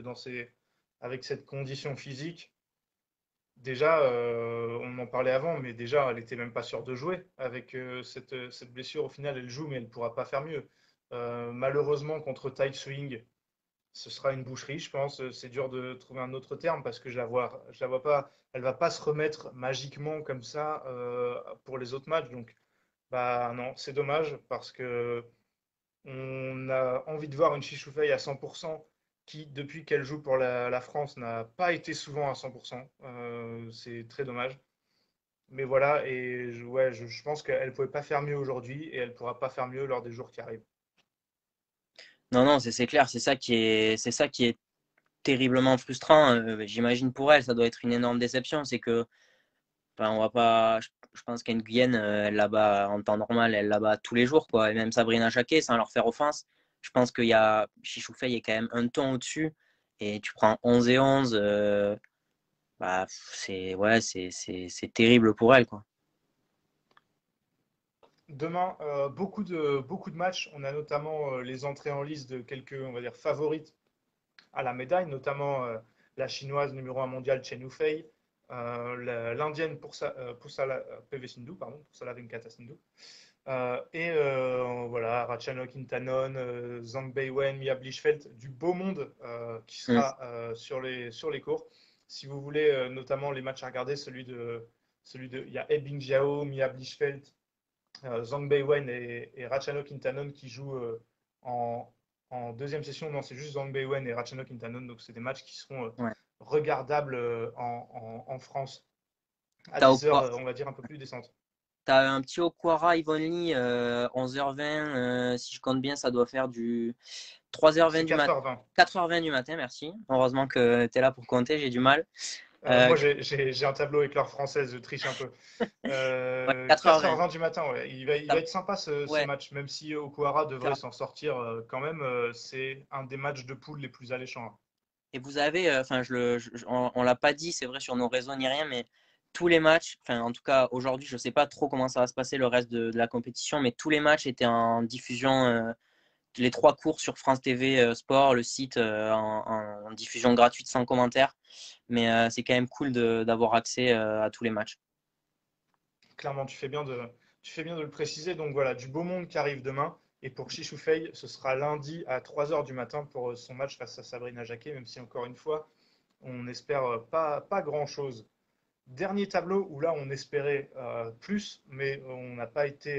A: avec cette condition physique, déjà, on en parlait avant, mais déjà, elle n'était même pas sûre de jouer. Avec cette blessure, au final, elle joue, mais elle ne pourra pas faire mieux. Malheureusement, contre Tide Swing, ce sera une boucherie, je pense. C'est dur de trouver un autre terme parce que je la vois pas, elle va pas se remettre magiquement comme ça pour les autres matchs. Donc, bah non, c'est dommage parce que on a envie de voir une Chichoufei à 100% qui, depuis qu'elle joue pour la France, n'a pas été souvent à 100%. C'est très dommage. Mais voilà, et ouais, je pense qu'elle ne pouvait pas faire mieux aujourd'hui et elle ne pourra pas faire mieux lors des jours qui arrivent.
B: Non, non, c'est clair, c'est ça qui est terriblement frustrant. J'imagine pour elle, ça doit être une énorme déception. C'est que, enfin, on va pas. Je pense qu'Nguyen, elle la bat en temps normal, elle la bat tous les jours, quoi. Et même Sabrina Jacquet, sans leur faire offense. Je pense qu'il y a Chichoufei est quand même un ton au-dessus. Et tu prends 11 et 11, bah, c'est ouais, c'est terrible pour elle, quoi.
A: Demain, beaucoup de matchs. On a notamment les entrées en liste de quelques, on va dire, favorites à la médaille, notamment la chinoise numéro 1 mondiale Chen Yufei, l'indienne Pusala PV Sindhu, pardon, Pusala Venkata Sindhu, et voilà, Ratchanok Intanon, Zhang Beiwen, Mia Blichfeld, du beau monde qui
B: Mm.
A: sera sur les cours. Si vous voulez notamment les matchs à regarder, il y a Ebing Jiao, Mia Blichfeld, Zhang Beiwen et Ratchanok Intanon qui jouent en, en deuxième session. Non, c'est juste Zhang Beiwen et Ratchanok Intanon. Donc, c'est des matchs qui seront
B: Ouais.
A: regardables en France à
B: T'as
A: des heures,
B: Okwa-
A: on va dire, un peu plus décentes.
B: t'as un petit Okwara Yvonne Lee, 11h20, si je compte bien, ça doit faire du 3h20
A: C'est
B: du matin.
A: 4h20.
B: 4h20 du matin, merci. Heureusement que tu es là pour compter, j'ai du mal.
A: Moi,
B: Euh,
A: j'ai un tableau avec l'heure française, je triche un peu.
B: ouais, 4h20.
A: 4h20 du matin, ouais. Il va être sympa ce
B: Ouais,
A: match, même si Okuhara devrait
B: car-
A: s'en sortir quand même. C'est un des matchs de poule les plus alléchants, hein.
B: et vous avez, enfin, on l'a pas dit, c'est vrai sur nos réseaux ni rien, mais tous les matchs, enfin, en tout cas aujourd'hui, je sais pas trop comment ça va se passer le reste de la compétition, mais tous les matchs étaient en diffusion, les trois cours sur France TV Sport, le site en diffusion gratuite sans commentaire. Mais c'est quand même cool d'avoir accès à tous les matchs.
A: Clairement, tu fais bien de le préciser. Donc voilà, du beau monde qui arrive demain. Et pour Chichoufei, ce sera lundi à 3h du matin pour son match face à Sabrina Jacquet, même si encore une fois, on n'espère pas grand-chose. Dernier tableau où là, on espérait plus, mais on n'a pas été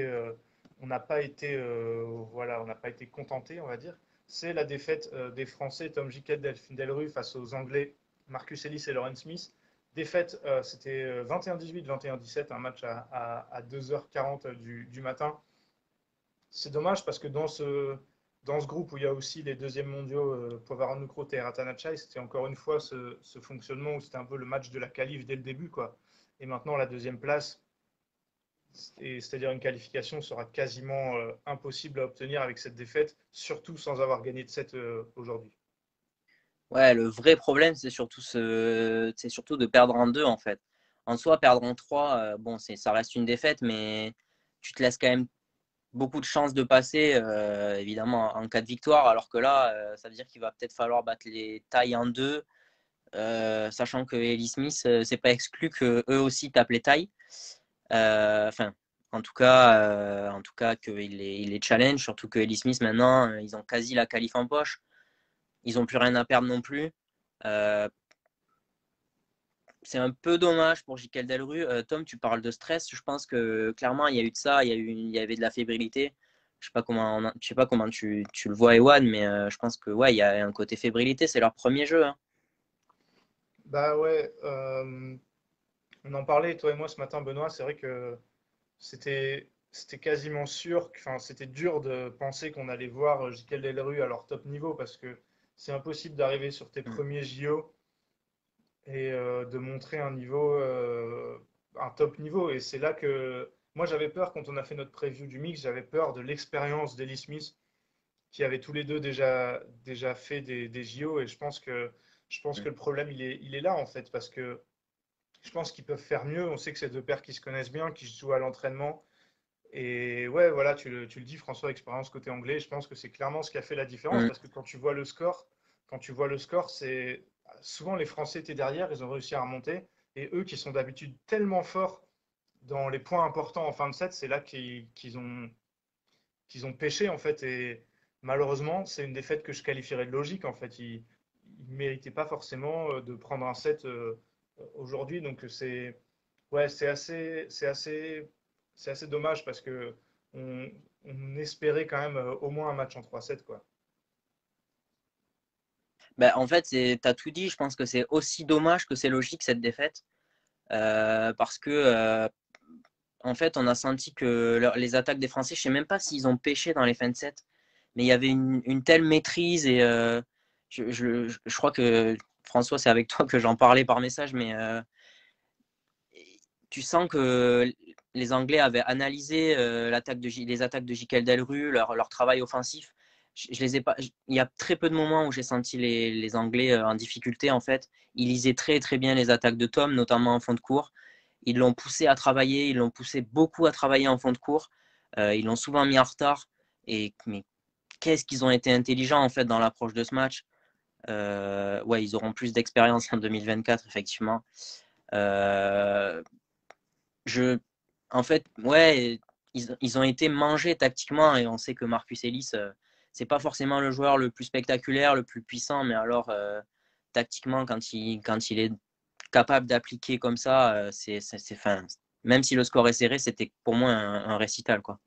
A: contenté, on va dire. C'est la défaite des Français Tom Jiquet, Delphine Delru face aux Anglais Marcus Ellis et Lauren Smith. Défaite, c'était 21-18, 21-17, un match à 2h40 du matin. C'est dommage parce que dans ce groupe où il y a aussi les deuxièmes mondiaux, Povaran Nukroth et Ratanachai, c'était encore une fois ce fonctionnement où c'était un peu le match de la qualif dès le début, quoi. Et maintenant, la deuxième place, c'est-à-dire une qualification, sera quasiment impossible à obtenir avec cette défaite, surtout sans avoir gagné de 7 aujourd'hui.
B: Ouais, le vrai problème, c'est surtout de perdre en deux, en fait. En soi, perdre en trois, bon, ça reste une défaite, mais tu te laisses quand même beaucoup de chances de passer, évidemment, en cas de victoire, alors que là, ça veut dire qu'il va peut-être falloir battre les tailles en deux, sachant que Ellie Smith, c'est pas exclu que eux aussi tapent les tailles. Enfin, en tout cas, il les challenge, surtout que Ellie Smith, maintenant, ils ont quasi la qualif en poche. Ils n'ont plus rien à perdre non plus. Euh, c'est un peu dommage pour Jikel Delru. Tom, tu parles de stress. Je pense que clairement, il y a eu de ça. Il y avait de la fébrilité. Je sais pas comment tu le vois, Ewan, mais je pense que ouais, il y a un côté fébrilité. C'est leur premier jeu, hein.
A: Bah ouais, on en parlait, toi et moi, ce matin, Benoît. C'est vrai que c'était quasiment sûr, enfin, c'était dur de penser qu'on allait voir Jikel Delru à leur top niveau parce que c'est impossible d'arriver sur tes
B: Mm.
A: premiers JO et de montrer un top niveau. Et c'est là que moi j'avais peur quand on a fait notre preview du mix, j'avais peur de l'expérience d'Ellie Smith qui avaient tous les deux déjà fait des JO. Et je pense que le problème il est là en fait parce que je pense qu'ils peuvent faire mieux. On sait que c'est deux paires qui se connaissent bien, qui se jouent à l'entraînement. Et ouais, voilà, tu le dis, François, expérience côté anglais, je pense que c'est clairement ce qui a fait la différence
B: Mm.
A: parce que quand tu vois le score, c'est souvent les Français étaient derrière, ils ont réussi à remonter. Et eux qui sont d'habitude tellement forts dans les points importants en fin de set, c'est là qu'ils ont pêché en fait. Et malheureusement, c'est une défaite que je qualifierais de logique en fait. Ils ne méritaient pas forcément de prendre un set aujourd'hui. Donc ouais, c'est assez dommage parce que on, on espérait quand même au moins un match en 3-7 quoi.
B: Ben, en fait, tu as tout dit. Je pense que c'est aussi dommage que c'est logique cette défaite. Parce que en fait, on a senti que les attaques des Français, je ne sais même pas s'ils ont pêché dans les fins de set, mais il y avait une telle maîtrise et je crois que François, c'est avec toi que j'en parlais par message, mais tu sens que les Anglais avaient analysé les attaques de Jikel Delru, leur travail offensif. Je les ai pas, il y a très peu de moments où j'ai senti les Anglais en difficulté en fait. Ils lisaient très très bien les attaques de Tom, notamment en fond de cours. Ils l'ont poussé à travailler, ils l'ont poussé beaucoup à travailler en fond de cours. Ils l'ont souvent mis en retard. Mais qu'est-ce qu'ils ont été intelligents en fait dans l'approche de ce match. Ouais, ils auront plus d'expérience en 2024 effectivement. Euh, je, En fait, ouais, ils ont été mangés tactiquement et on sait que Marcus Ellis, c'est pas forcément le joueur le plus spectaculaire, le plus puissant, mais alors tactiquement, quand il est capable d'appliquer comme ça, fin. Même si le score est serré, c'était pour moi un récital, quoi.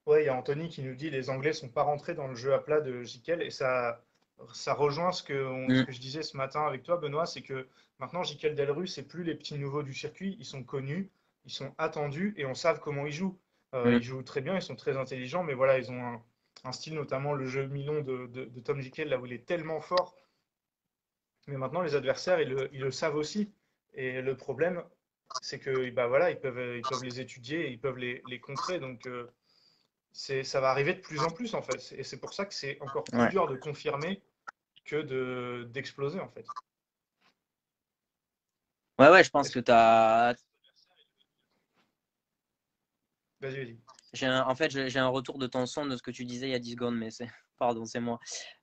A: Ouais, il y a Anthony qui nous dit les Anglais sont pas rentrés dans le jeu à plat de Jikel et ça rejoint ce
B: Mm,
A: que je disais ce matin avec toi, Benoît, c'est que maintenant Jikel Delru, c'est plus les petits nouveaux du circuit, ils sont connus, ils sont attendus et on sait comment ils jouent. Ils
B: mm.
A: jouent très bien, ils sont très intelligents, mais voilà, ils ont un style, notamment le jeu mi-long de Tom Jikel, là où il est tellement fort. Mais maintenant, les adversaires, ils le savent aussi. Et le problème, c'est que bah, voilà, ils peuvent les étudier, et ils peuvent les contrer. Donc, ça va arriver de plus en plus en fait. Et c'est pour ça que c'est encore plus
B: Ouais.
A: dur de confirmer que d'exploser en fait.
B: Ouais, je pense
A: Est-ce-
B: que tu as.
A: Vas-y, vas-y.
B: En fait, j'ai un retour de ton son de ce que tu disais il y a 10 secondes, mais c'est. Pardon, c'est moi.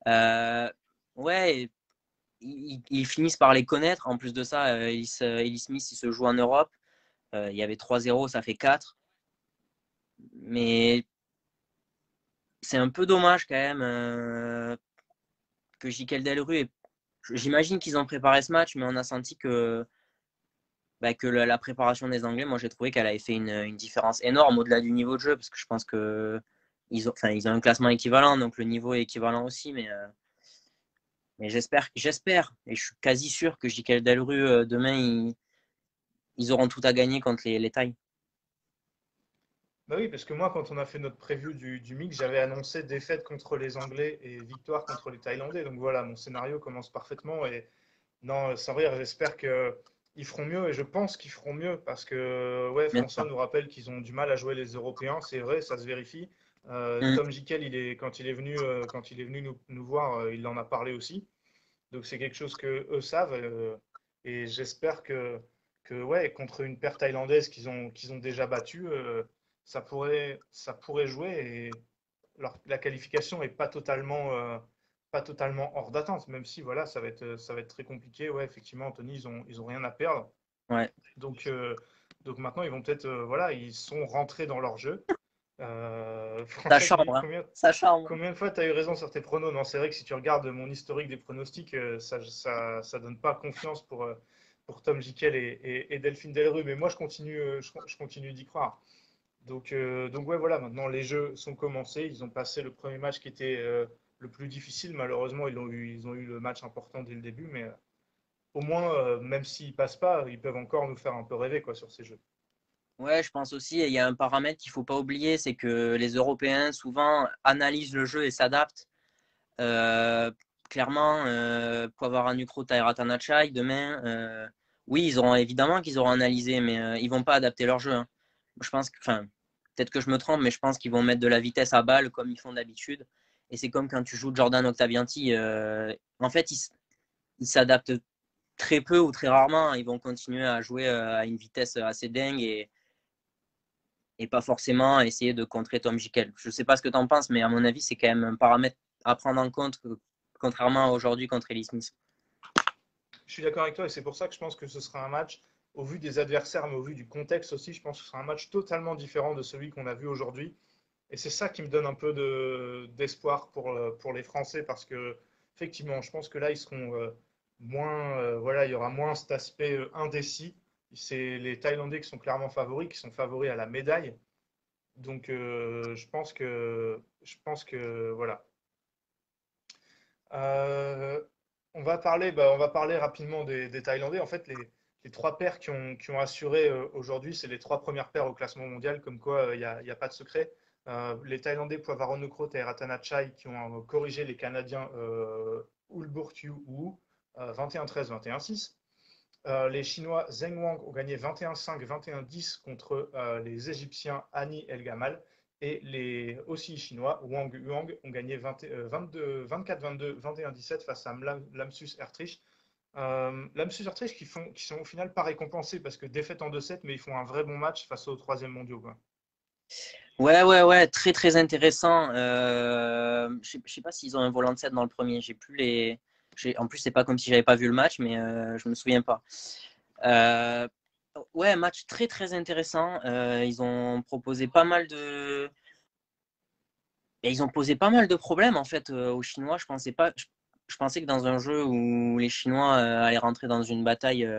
B: Euh, Ouais, ils finissent par les connaître. En plus de ça, Ellis Smith, il se joue en Europe. Il y avait 3-0, ça fait 4. Mais c'est un peu dommage quand même que Jikel Delru ait. J'imagine qu'ils ont préparé ce match, mais on a senti que la préparation des Anglais, moi j'ai trouvé qu'elle avait fait une différence énorme au-delà du niveau de jeu, parce que je pense que ils ont un classement équivalent, donc le niveau est équivalent aussi, mais j'espère, et je suis quasi sûr que Jikel Delru, demain, ils auront tout à gagner contre les Thaïs.
A: Bah oui, parce que moi, quand on a fait notre preview du mix, j'avais annoncé défaite contre les Anglais et victoire contre les Thaïlandais. Donc voilà, mon scénario commence parfaitement. Et non, sans rire, j'espère qu'ils feront mieux et je pense qu'ils feront mieux parce que ouais,
B: Bien
A: François
B: sûr.
A: nous rappelle qu'ils ont du mal à jouer les Européens. C'est vrai, ça se vérifie.
B: Mm.
A: Tom Jikel, quand il est venu nous voir, il en a parlé aussi. Donc c'est quelque chose que eux savent et j'espère que ouais, contre une paire thaïlandaise qu'ils ont déjà battue, ça pourrait jouer et la qualification est pas totalement hors d'attente, même si voilà, ça va être très compliqué. Ouais, effectivement, Anthony, ils ont rien à perdre.
B: Ouais.
A: Donc, donc maintenant, ils vont peut-être, voilà, ils sont rentrés dans leur jeu.
B: Ça
A: François qui dit
B: chambre, hein. Ça chambre.
A: combien de fois tu as eu raison sur tes pronos? Non, c'est vrai que si tu regardes mon historique des pronostics, ça donne pas confiance pour Tom Jikel et Delphine Delru, mais moi je continue d'y croire. Donc ouais, voilà, maintenant les jeux sont commencés. Ils ont passé le premier match qui était le plus difficile. Malheureusement, ils ont eu le match important dès le début, mais au moins, même s'ils passent pas, ils peuvent encore nous faire un peu rêver quoi, sur ces jeux.
B: Ouais, je pense aussi, il y a un paramètre qu'il ne faut pas oublier, c'est que les Européens souvent analysent le jeu et s'adaptent. Clairement, Poivara-Nukro, Taira-Tanachai, demain, oui, évidemment qu'ils auront analysé, mais ils vont pas adapter leur jeu, hein. Je pense que, enfin, peut-être que je me trompe, mais je pense qu'ils vont mettre de la vitesse à balle comme ils font d'habitude. Et c'est comme quand tu joues Jordan Octavianti. En fait, ils s'adaptent très peu ou très rarement. Ils vont continuer à jouer à une vitesse assez dingue et pas forcément essayer de contrer Tom Jikel. Je ne sais pas ce que tu en penses, mais à mon avis, c'est quand même un paramètre à prendre en compte, contrairement à aujourd'hui contre Ellie Smith.
A: je suis d'accord avec toi et c'est pour ça que je pense que ce sera un match, au vu des adversaires, mais au vu du contexte aussi, je pense que ce sera un match totalement différent de celui qu'on a vu aujourd'hui. Et c'est ça qui me donne un peu d'espoir pour les Français parce que, effectivement, je pense que là, ils seront moins, voilà, il y aura moins cet aspect indécis. C'est les Thaïlandais qui sont clairement favoris, qui sont favoris à la médaille. Donc, voilà. Euh, on va parler rapidement des Thaïlandais. En fait, les trois paires qui ont assuré aujourd'hui, c'est les trois premières paires au classement mondial, comme quoi il n'y a pas de secret. Les Thaïlandais Poivaronokrote et Ratanachai qui ont corrigé les Canadiens Ulburtu Wu 21-13, 21-6. Les Chinois Zheng Wang ont gagné 21-5, 21-10 contre les Égyptiens Hani El Gamal. Et les aussi chinois Wang Yuang ont gagné 24-22, 21-17 face à Lamsus Ertrich. Lamsus Ertrich qui sont au final pas récompensés parce que défaite en 2-7, mais ils font un vrai bon match face aux troisième mondiaux, quoi.
B: Ouais, très très intéressant. Je sais pas s'ils ont un volant de 7 dans le premier. J'ai plus les. En plus, c'est pas comme si j'avais pas vu le match, mais je me souviens pas. Euh, ouais, match très très intéressant. Ils ont proposé pas mal de. Et ils ont posé pas mal de problèmes en fait aux Chinois. Je pensais pas. Je pensais que dans un jeu où les Chinois allaient rentrer dans une bataille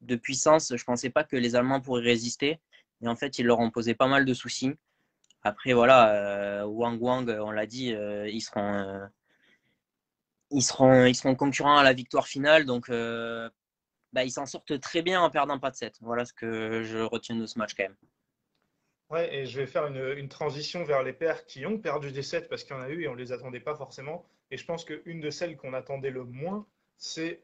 B: de puissance, je pensais pas que les Allemands pourraient résister. Et en fait, ils leur ont posé pas mal de soucis. Après, voilà, Wang Wang, on l'a dit, ils seront concurrents à la victoire finale. Donc, bah, ils s'en sortent très bien en perdant pas de 7. Voilà ce que je retiens de ce match quand même.
A: Ouais, et je vais faire une transition vers les paires qui ont perdu des sets parce qu'il y en a eu et on ne les attendait pas forcément. Et je pense qu'une de celles qu'on attendait le moins, c'est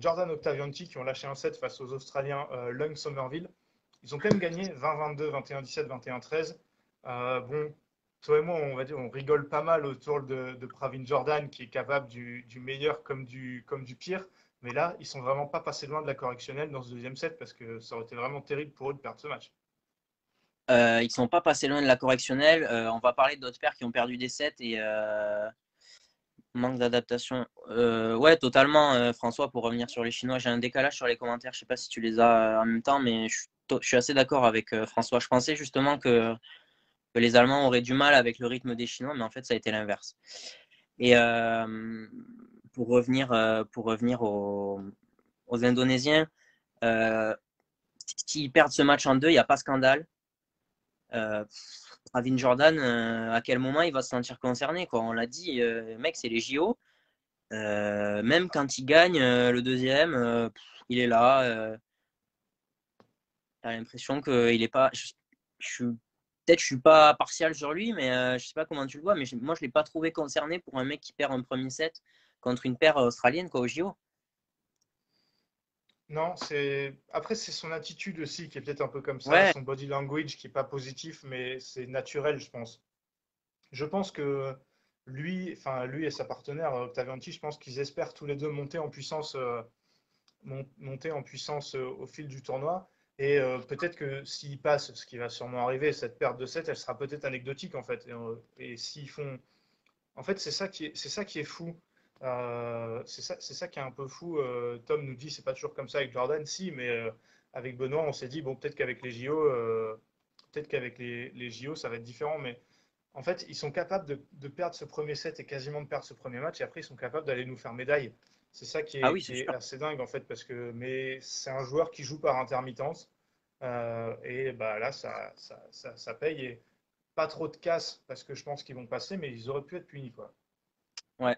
A: Jordan Octavianti qui ont lâché un set face aux Australiens Lung Somerville. Ils ont quand même gagné 20-22, 21-17, 21-13. Bon, toi et moi, on va dire, on rigole pas mal autour de Pravin Jordan qui est capable du meilleur comme du pire. Mais là, ils sont vraiment pas passés loin de la correctionnelle dans ce deuxième set parce que ça aurait été vraiment terrible pour eux de perdre ce match.
B: Ils sont pas passés loin de la correctionnelle. On va parler d'autres paires qui ont perdu des sets et manque d'adaptation. Ouais, totalement, François, pour revenir sur les Chinois. J'ai un décalage sur les commentaires. Je sais pas si tu les as en même temps, mais je suis assez d'accord avec François. Je pensais justement que les Allemands auraient du mal avec le rythme des Chinois, mais en fait, ça a été l'inverse. Et pour revenir aux Indonésiens, euh, s'ils perdent ce match en deux, il n'y a pas scandale. Euh, Pravin Jordan, à quel moment il va se sentir concerné, quoi. On l'a dit, mec, c'est les JO. Même quand il gagne le deuxième, il est là. T'as l'impression qu'il est pas. Peut-être je suis pas partial sur lui, mais je sais pas comment tu le vois, mais moi je l'ai pas trouvé concerné pour un mec qui perd un premier set contre une paire australienne quoi au JO.
A: Non, c'est après c'est son attitude aussi qui est peut-être un peu comme ça,
B: Ouais,
A: son body language qui est pas positif, mais c'est naturel, je pense. Je pense que lui et sa partenaire Octavianti, je pense qu'ils espèrent tous les deux monter en puissance au fil du tournoi. Et peut-être que s'ils passent, ce qui va sûrement arriver, cette perte de 7, elle sera peut-être anecdotique en fait. Et s'ils font en fait, c'est ça qui est fou. C'est ça qui est un peu fou. Tom nous dit c'est pas toujours comme ça avec Jordan, si, mais avec Benoît, on s'est dit bon peut-être qu'avec les JO, les JO, ça va être différent. Mais en fait, ils sont capables de perdre ce premier set et quasiment de perdre ce premier match, et après ils sont capables d'aller nous faire médaille. C'est ça
B: ah oui,
A: qui
B: c'est
A: est
B: sûr.
A: assez dingue en fait, parce que mais c'est un joueur qui joue par intermittence. Et bah là, ça paye. Et pas trop de casse parce que je pense qu'ils vont passer, mais ils auraient pu être punis, quoi.
B: Ouais.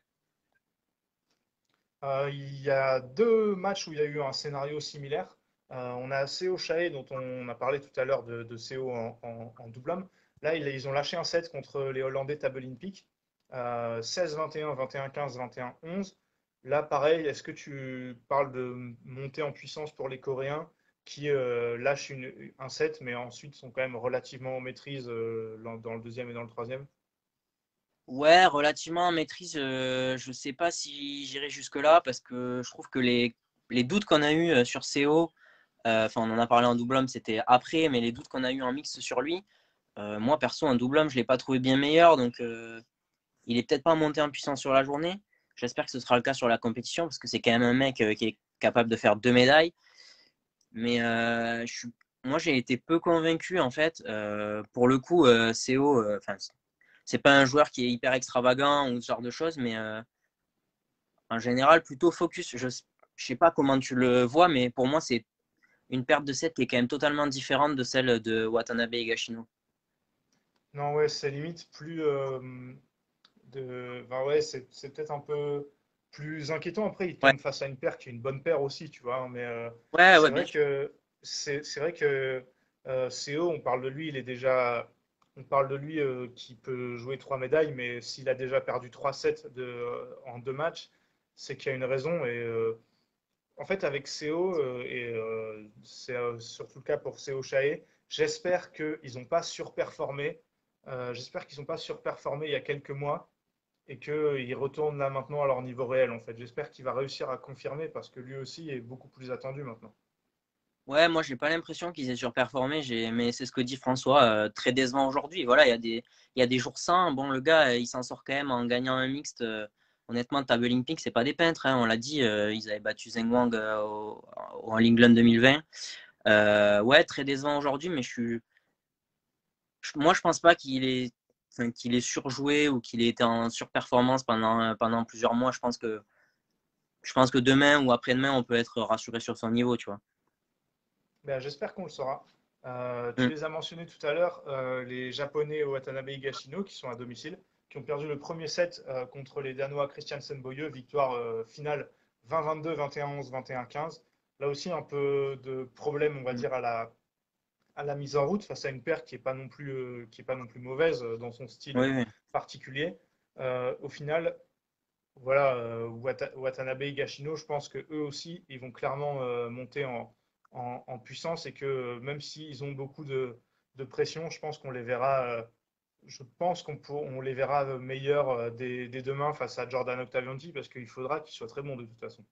A: Il y a deux matchs où il y a eu un scénario similaire. On a CO Chae, dont on a parlé tout à l'heure de CO en double homme. Là, ils ont lâché un set contre les Hollandais Table Olympique. 16-21, 21-15, 21-11. Là, pareil, est-ce que tu parles de montée en puissance pour les Coréens qui lâchent un set, mais ensuite sont quand même relativement en maîtrise dans le deuxième et dans le troisième?
B: Ouais, relativement en maîtrise, je sais pas si j'irai jusque-là parce que je trouve que les doutes qu'on a eu sur CO, enfin on en a parlé en double homme, c'était après, mais les doutes qu'on a eu en mix sur lui, moi perso en double homme, je l'ai pas trouvé bien meilleur, donc il est peut-être pas monté en puissance sur la journée. J'espère que ce sera le cas sur la compétition parce que c'est quand même un mec qui est capable de faire 2 médailles. Mais moi, j'ai été peu convaincu en fait. Pour le coup, CO, c'est pas un joueur qui est hyper extravagant ou ce genre de choses, mais en général, plutôt focus. Je sais pas comment tu le vois, mais pour moi, c'est une perte de set qui est quand même totalement différente de celle de Watanabe et Gashino.
A: Non, ouais, c'est limite plus enfin, ouais, c'est peut-être un peu plus inquiétant. Après, il
B: Ouais,
A: tombe face à une paire qui est une bonne paire aussi, tu vois. Mais
B: ouais,
A: c'est
B: ouais, bien
A: vrai
B: sûr.
A: que c'est vrai que CO, on parle de lui, il est déjà, on parle de lui qui peut jouer 3 médailles, mais s'il a déjà perdu 3 sets en 2 matchs, c'est qu'il y a une raison. Et en fait, avec CO, c'est surtout le cas pour CO Chae, j'espère qu'ils n'ont pas surperformé. J'espère qu'ils n'ont pas surperformé il y a quelques mois et qu'ils retournent là maintenant à leur niveau réel en fait. J'espère qu'il va réussir à confirmer parce que lui aussi est beaucoup plus attendu maintenant.
B: Ouais, moi, j'ai pas l'impression qu'ils aient surperformé, mais c'est ce que dit François, très décevant aujourd'hui. Voilà, il y a des jours sains. Bon, le gars, il s'en sort quand même en gagnant un mixte. Honnêtement, table olympique, c'est pas des peintres, hein, on l'a dit, ils avaient battu Zheng Wang au All England 2020. Ouais, très décevant aujourd'hui, mais moi, je pense pas qu'il ait surjoué ou qu'il ait été en surperformance pendant plusieurs mois. Je pense que demain ou après-demain, on peut être rassuré sur son niveau, tu vois.
A: Ben, j'espère qu'on le saura. Tu
B: Mm.
A: les as mentionnés tout à l'heure, les Japonais Watanabe Higashino qui sont à domicile, qui ont perdu le premier set contre les Danois Christiansen Boye, victoire finale 20-22, 21-11, 21-15. Là aussi, un peu de problème, on va dire, à la mise en route face à une paire qui n'est pas non plus, qui est pas non plus mauvaise dans son style
B: Oui, oui.
A: particulier. Au final, voilà, Watanabe et Gashino, je pense que eux aussi, ils vont clairement monter en puissance et que même s'ils ont beaucoup de pression, je pense qu'on les verra, on les verra meilleurs dès demain face à Jordan Octavianti parce qu'il faudra qu'il soit très bon de toute façon.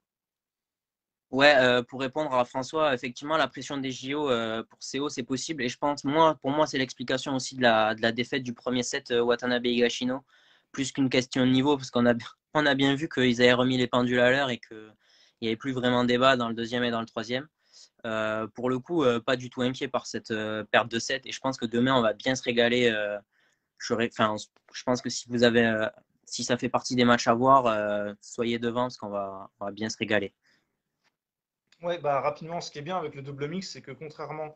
B: Ouais, pour répondre à François, effectivement, la pression des JO pour CO, c'est possible. Et je pense, pour moi, c'est l'explication aussi de la défaite du premier set Watanabe Higashino, plus qu'une question de niveau, parce on a bien vu qu'ils avaient remis les pendules à l'heure et qu'il n'y avait plus vraiment débat dans le deuxième et dans le troisième. Pour le coup, pas du tout inquiet par cette perte de set. Et je pense que demain, on va bien se régaler. Enfin, je pense que si ça fait partie des matchs à voir, soyez devant parce qu'on va bien se régaler.
A: Ouais, bah, rapidement, ce qui est bien avec le double mix, c'est que contrairement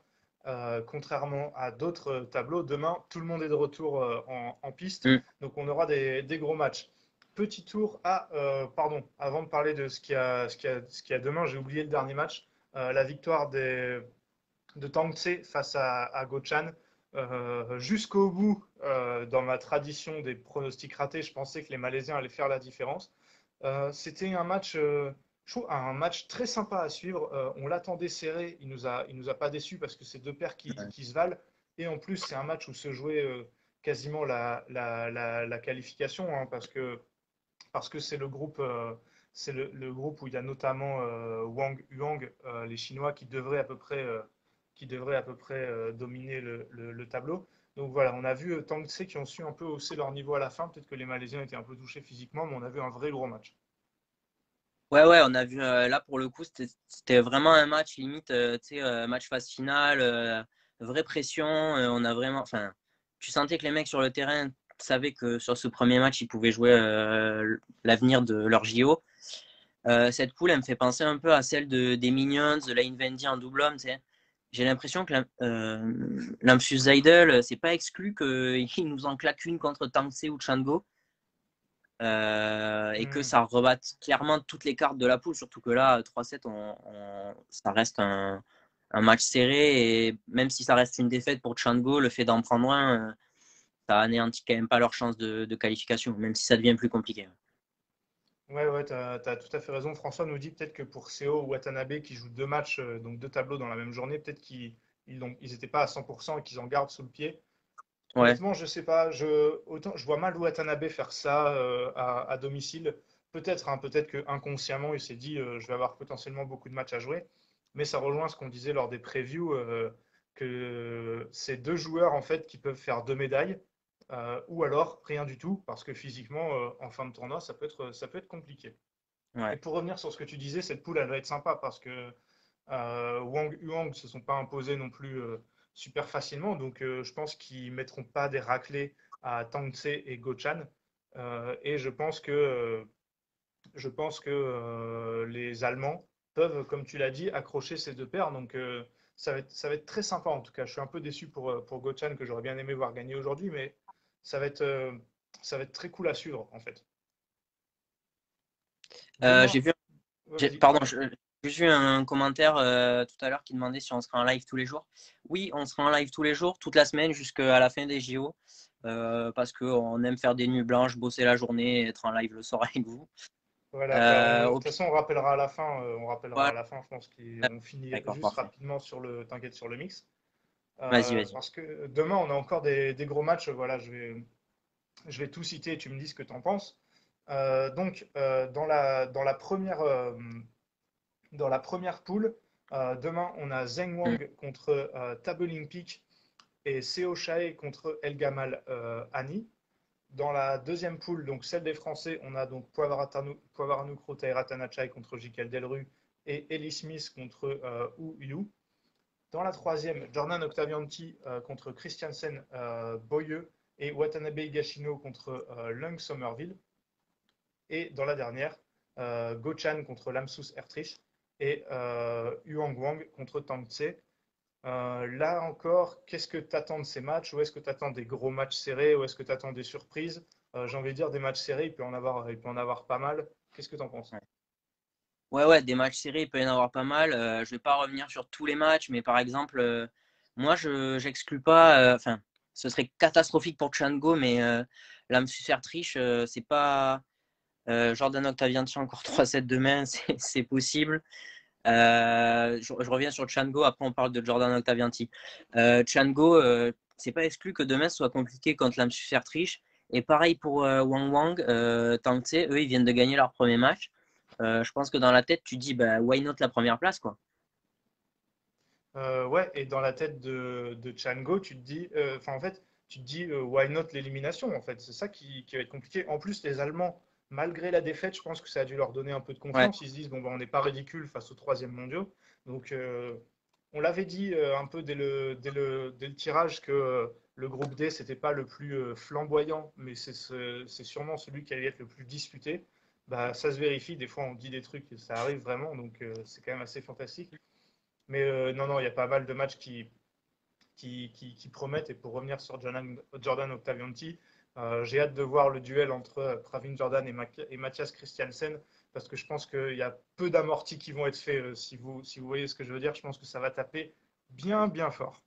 A: à d'autres tableaux, demain, tout le monde est de retour en piste,
B: Mm.
A: donc on aura des gros matchs. Petit tour pardon, avant de parler de ce qu'il y a demain, j'ai oublié le dernier match, la victoire de Tang Tse face à Go-Chan. Jusqu'au bout, dans ma tradition des pronostics ratés, je pensais que les Malaisiens allaient faire la différence. C'était un match, je trouve, un match très sympa à suivre. On l'attendait serré, il nous a pas déçus parce que c'est deux paires qui se valent. Et en plus, c'est un match où se jouait quasiment la qualification, hein, parce que c'est le groupe, le groupe où il y a notamment Wang Yuang, les Chinois, qui devraient à peu près dominer le tableau. Donc voilà, on a vu Tang Tse qui ont su un peu hausser leur niveau à la fin. Peut-être que les Malaisiens étaient un peu touchés physiquement, mais on a vu un vrai gros match.
B: Ouais, ouais, on a vu là pour le coup, c'était vraiment un match limite, tu sais, match phase finale, vraie pression. On a vraiment, enfin, tu sentais que les mecs sur le terrain savaient que sur ce premier match, ils pouvaient jouer l'avenir de leur JO. Cette poule, elle me fait penser un peu à celle des Minions, de la Invendi en double homme, tu sais. J'ai l'impression que l'Amphius Seidel, c'est pas exclu qu'il nous en claque une contre Tangse ou Chango. Et que
A: Hmm.
B: ça rebatte clairement toutes les cartes de la poule, surtout que là, 3-7, ça reste un match serré, et même si ça reste une défaite pour Chango, le fait d'en prendre un, ça anéantit quand même pas leur chance de qualification, même si ça devient plus compliqué.
A: Ouais, ouais, t'as tout à fait raison. François nous dit peut-être que pour Seo ou Watanabe qui jouent 2 matchs, donc 2 tableaux dans la même journée, peut-être ils étaient pas à 100% et qu'ils en gardent sous le pied.
B: Ouais,
A: Honnêtement, je sais pas. Autant, je vois mal Watanabe faire ça à domicile. Peut-être, hein, peut-être que inconsciemment, il s'est dit je vais avoir potentiellement beaucoup de matchs à jouer. Mais ça rejoint ce qu'on disait lors des previews, que c'est deux joueurs en fait qui peuvent faire 2 médailles. ou alors rien du tout, parce que physiquement, en fin de tournoi, ça peut être compliqué. Et
B: Ouais.
A: pour revenir sur ce que tu disais, cette poule, elle va être sympa parce que Wang Huang ne se sont pas imposés non plus super facilement. Donc, je pense qu'ils ne mettront pas des raclés à Tang Tse et Go Chan. Et je pense que les Allemands peuvent, comme tu l'as dit, accrocher ces deux paires. Donc, ça va être très sympa en tout cas. Je suis un peu déçu pour Go Chan que j'aurais bien aimé voir gagner aujourd'hui, mais ça va être, euh, ça va être très cool à suivre en fait. Demain,
B: J'ai vu,
A: vas-y,
B: pardon,
A: pardon.
B: j'ai vu un commentaire tout à l'heure qui demandait si on serait en live tous les jours. Oui, on sera en live tous les jours, toute la semaine jusqu'à la fin des JO, parce qu'on aime faire des nuits blanches, bosser la journée et être en live le soir avec vous.
A: Voilà, bah de
B: Au
A: toute
B: pire,
A: façon, on rappellera à la fin. On rappellera
B: voilà.
A: à la fin. Je pense qu'on finit
B: D'accord,
A: juste
B: parfait.
A: rapidement sur le, t'inquiète, sur le mix.
B: Vas-y, vas-y.
A: Parce que demain, on a encore des gros matchs. Voilà, je vais tout citer. Tu me dis ce que tu en penses. Dans la première poule, demain, on a Zheng
B: Mm.
A: Wang contre Tab Olympique et Seo Shae contre El Gamal Ani. Dans la deuxième poule, donc celle des Français, on a donc Poivaranou Tairatanachai contre Jikel Delru et Ellie Smith contre Wu Yu. Dans la troisième, Jordan Octavianti contre Christiansen Boyeux et Watanabe Higashino contre Lung Somerville. Et dans la dernière, Go-Chan contre Lamsus Ertrich et Huang Wang contre Tang Tse. Là encore, qu'est-ce que tu attends de ces matchs? Ou est-ce que tu attends des gros matchs serrés? Ou est-ce que tu attends des surprises? J'ai envie de dire des matchs serrés, il peut en avoir pas mal. Qu'est-ce que tu en penses?
B: Ouais. Ouais, des matchs serrés, il peut y en avoir pas mal. Je vais pas revenir sur tous les matchs, mais par exemple, moi, je j'exclus pas. Enfin, ce serait catastrophique pour Chango, mais l'âme sucer triche, c'est pas. Jordan Octavianti encore 3-7 demain, c'est possible. Je reviens sur Chango, après on parle de Jordan Octavianti. Chango, c'est pas exclu que demain soit compliqué contre l'âme sucer triche. Et pareil pour Wang Wang, Tang Tse, eux, ils viennent de gagner leur premier match. Je pense que dans la tête, tu dis, bah, why not la première place, quoi.
A: Ouais, et dans la tête de Chango, tu te dis, en fait, tu te dis, why not l'élimination, en fait. C'est ça qui va être compliqué. En plus, les Allemands, malgré la défaite, je pense que ça a dû leur donner un peu de
B: Ouais,
A: confiance. Ils se disent, bon, bah, on n'est pas ridicule face aux troisième mondiaux. Donc, on l'avait dit un peu dès le tirage que le groupe D, c'était pas le plus flamboyant, mais c'est sûrement celui qui allait être le plus disputé. Bah, ça se vérifie. Des fois, on dit des trucs, et ça arrive vraiment. Donc, c'est quand même assez fantastique. Mais non, non, il y a pas mal de matchs qui promettent. Et pour revenir sur Jordan Octavianti, j'ai hâte de voir le duel entre Pravin Jordan et Mathias Christiansen, parce que je pense qu'il y a peu d'amortis qui vont être faits, si vous voyez ce que je veux dire. Je pense que ça va taper bien, bien fort.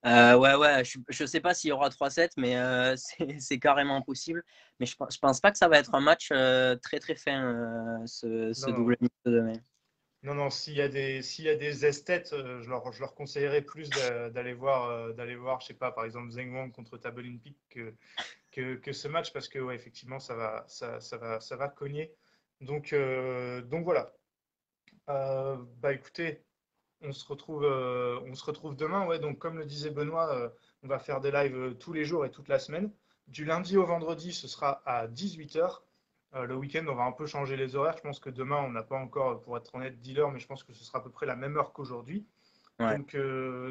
B: ouais, je sais pas s'il y aura 3-7, mais c'est carrément possible. Mais je pense pas que ça va être un match très très fin, ce
A: Non, non,
B: double mix de demain.
A: non, non, s'il y a des esthètes, je leur conseillerais plus d'aller voir, je sais pas, par exemple, Zheng Wang contre Tab Olympique que ce match, parce que, ouais, effectivement, ça va cogner. Donc voilà. Bah écoutez, on se retrouve demain. Ouais, donc comme le disait Benoît, on va faire des lives tous les jours et toute la semaine. Du lundi au vendredi, ce sera à 18h. Le week-end, on va un peu changer les horaires. Je pense que demain, on n'a pas encore, pour être honnête, 10 heures, mais je pense que ce sera à peu près la même heure qu'aujourd'hui.
B: Ouais.
A: Donc,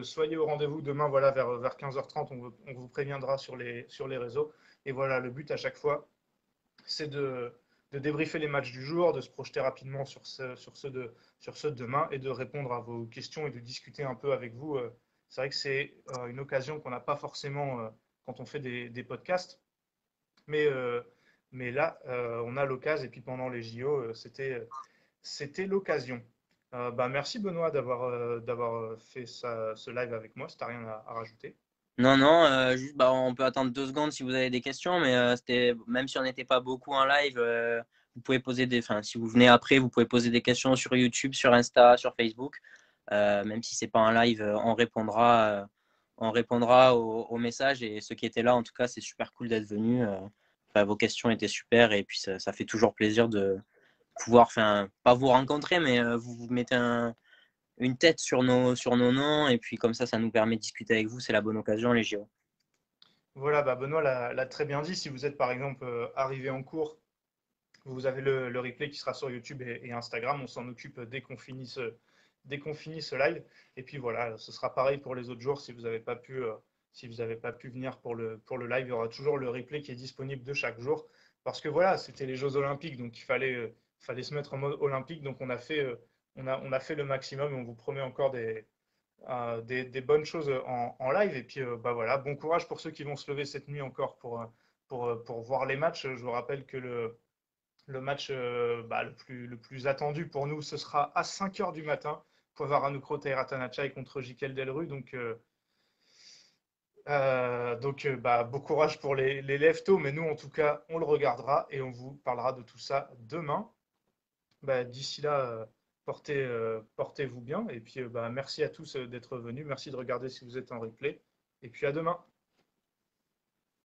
A: soyez au rendez-vous demain, voilà, vers 15h30. On vous préviendra sur les réseaux. Et voilà, le but à chaque fois, c'est de débriefer les matchs du jour, de se projeter rapidement sur ceux de demain et de répondre à vos questions et de discuter un peu avec vous. C'est vrai que c'est une occasion qu'on n'a pas forcément quand on fait des podcasts, mais, euh, mais là, on a l'occasion. Et puis pendant les JO, c'était l'occasion. Bah, merci Benoît d'avoir fait ce live avec moi, si tu n'as rien à rajouter.
B: Non, non, juste, bah, on peut attendre 2 secondes si vous avez des questions, mais même si on n'était pas beaucoup en live, vous pouvez poser enfin, si vous venez après, vous pouvez poser des questions sur YouTube, sur Insta, sur Facebook. Même si c'est pas un live, on répondra aux messages. Et ceux qui étaient là, en tout cas, c'est super cool d'être venus. Enfin, vos questions étaient super et puis ça fait toujours plaisir de pouvoir, enfin, pas vous rencontrer, mais vous mettez une tête sur nos noms et puis comme ça nous permet de discuter avec vous. C'est la bonne occasion, les JO.
A: Voilà, bah Benoît l'a très bien dit. Si vous êtes par exemple arrivé en cours, vous avez le replay qui sera sur YouTube et Instagram. On s'en occupe dès qu'on finit ce live. Et puis voilà, ce sera pareil pour les autres jours. Si vous n'avez pas pu venir pour le live, il y aura toujours le replay qui est disponible de chaque jour. Parce que voilà, c'était les Jeux Olympiques, donc fallait se mettre en mode olympique. Donc on a fait le maximum et on vous promet encore des bonnes choses en live. Et puis bah voilà, bon courage pour ceux qui vont se lever cette nuit encore pour voir les matchs. Je vous rappelle que le match bah, le plus attendu pour nous, ce sera à 5 heures du matin. Poivarano Ratanachai contre Jikel Delru. Bah, bon courage pour les leftos, mais nous, en tout cas, on le regardera et on vous parlera de tout ça demain. Bah, d'ici là, portez-vous bien. Et puis, bah, merci à tous d'être venus. Merci de regarder si vous êtes en replay. Et puis, à demain.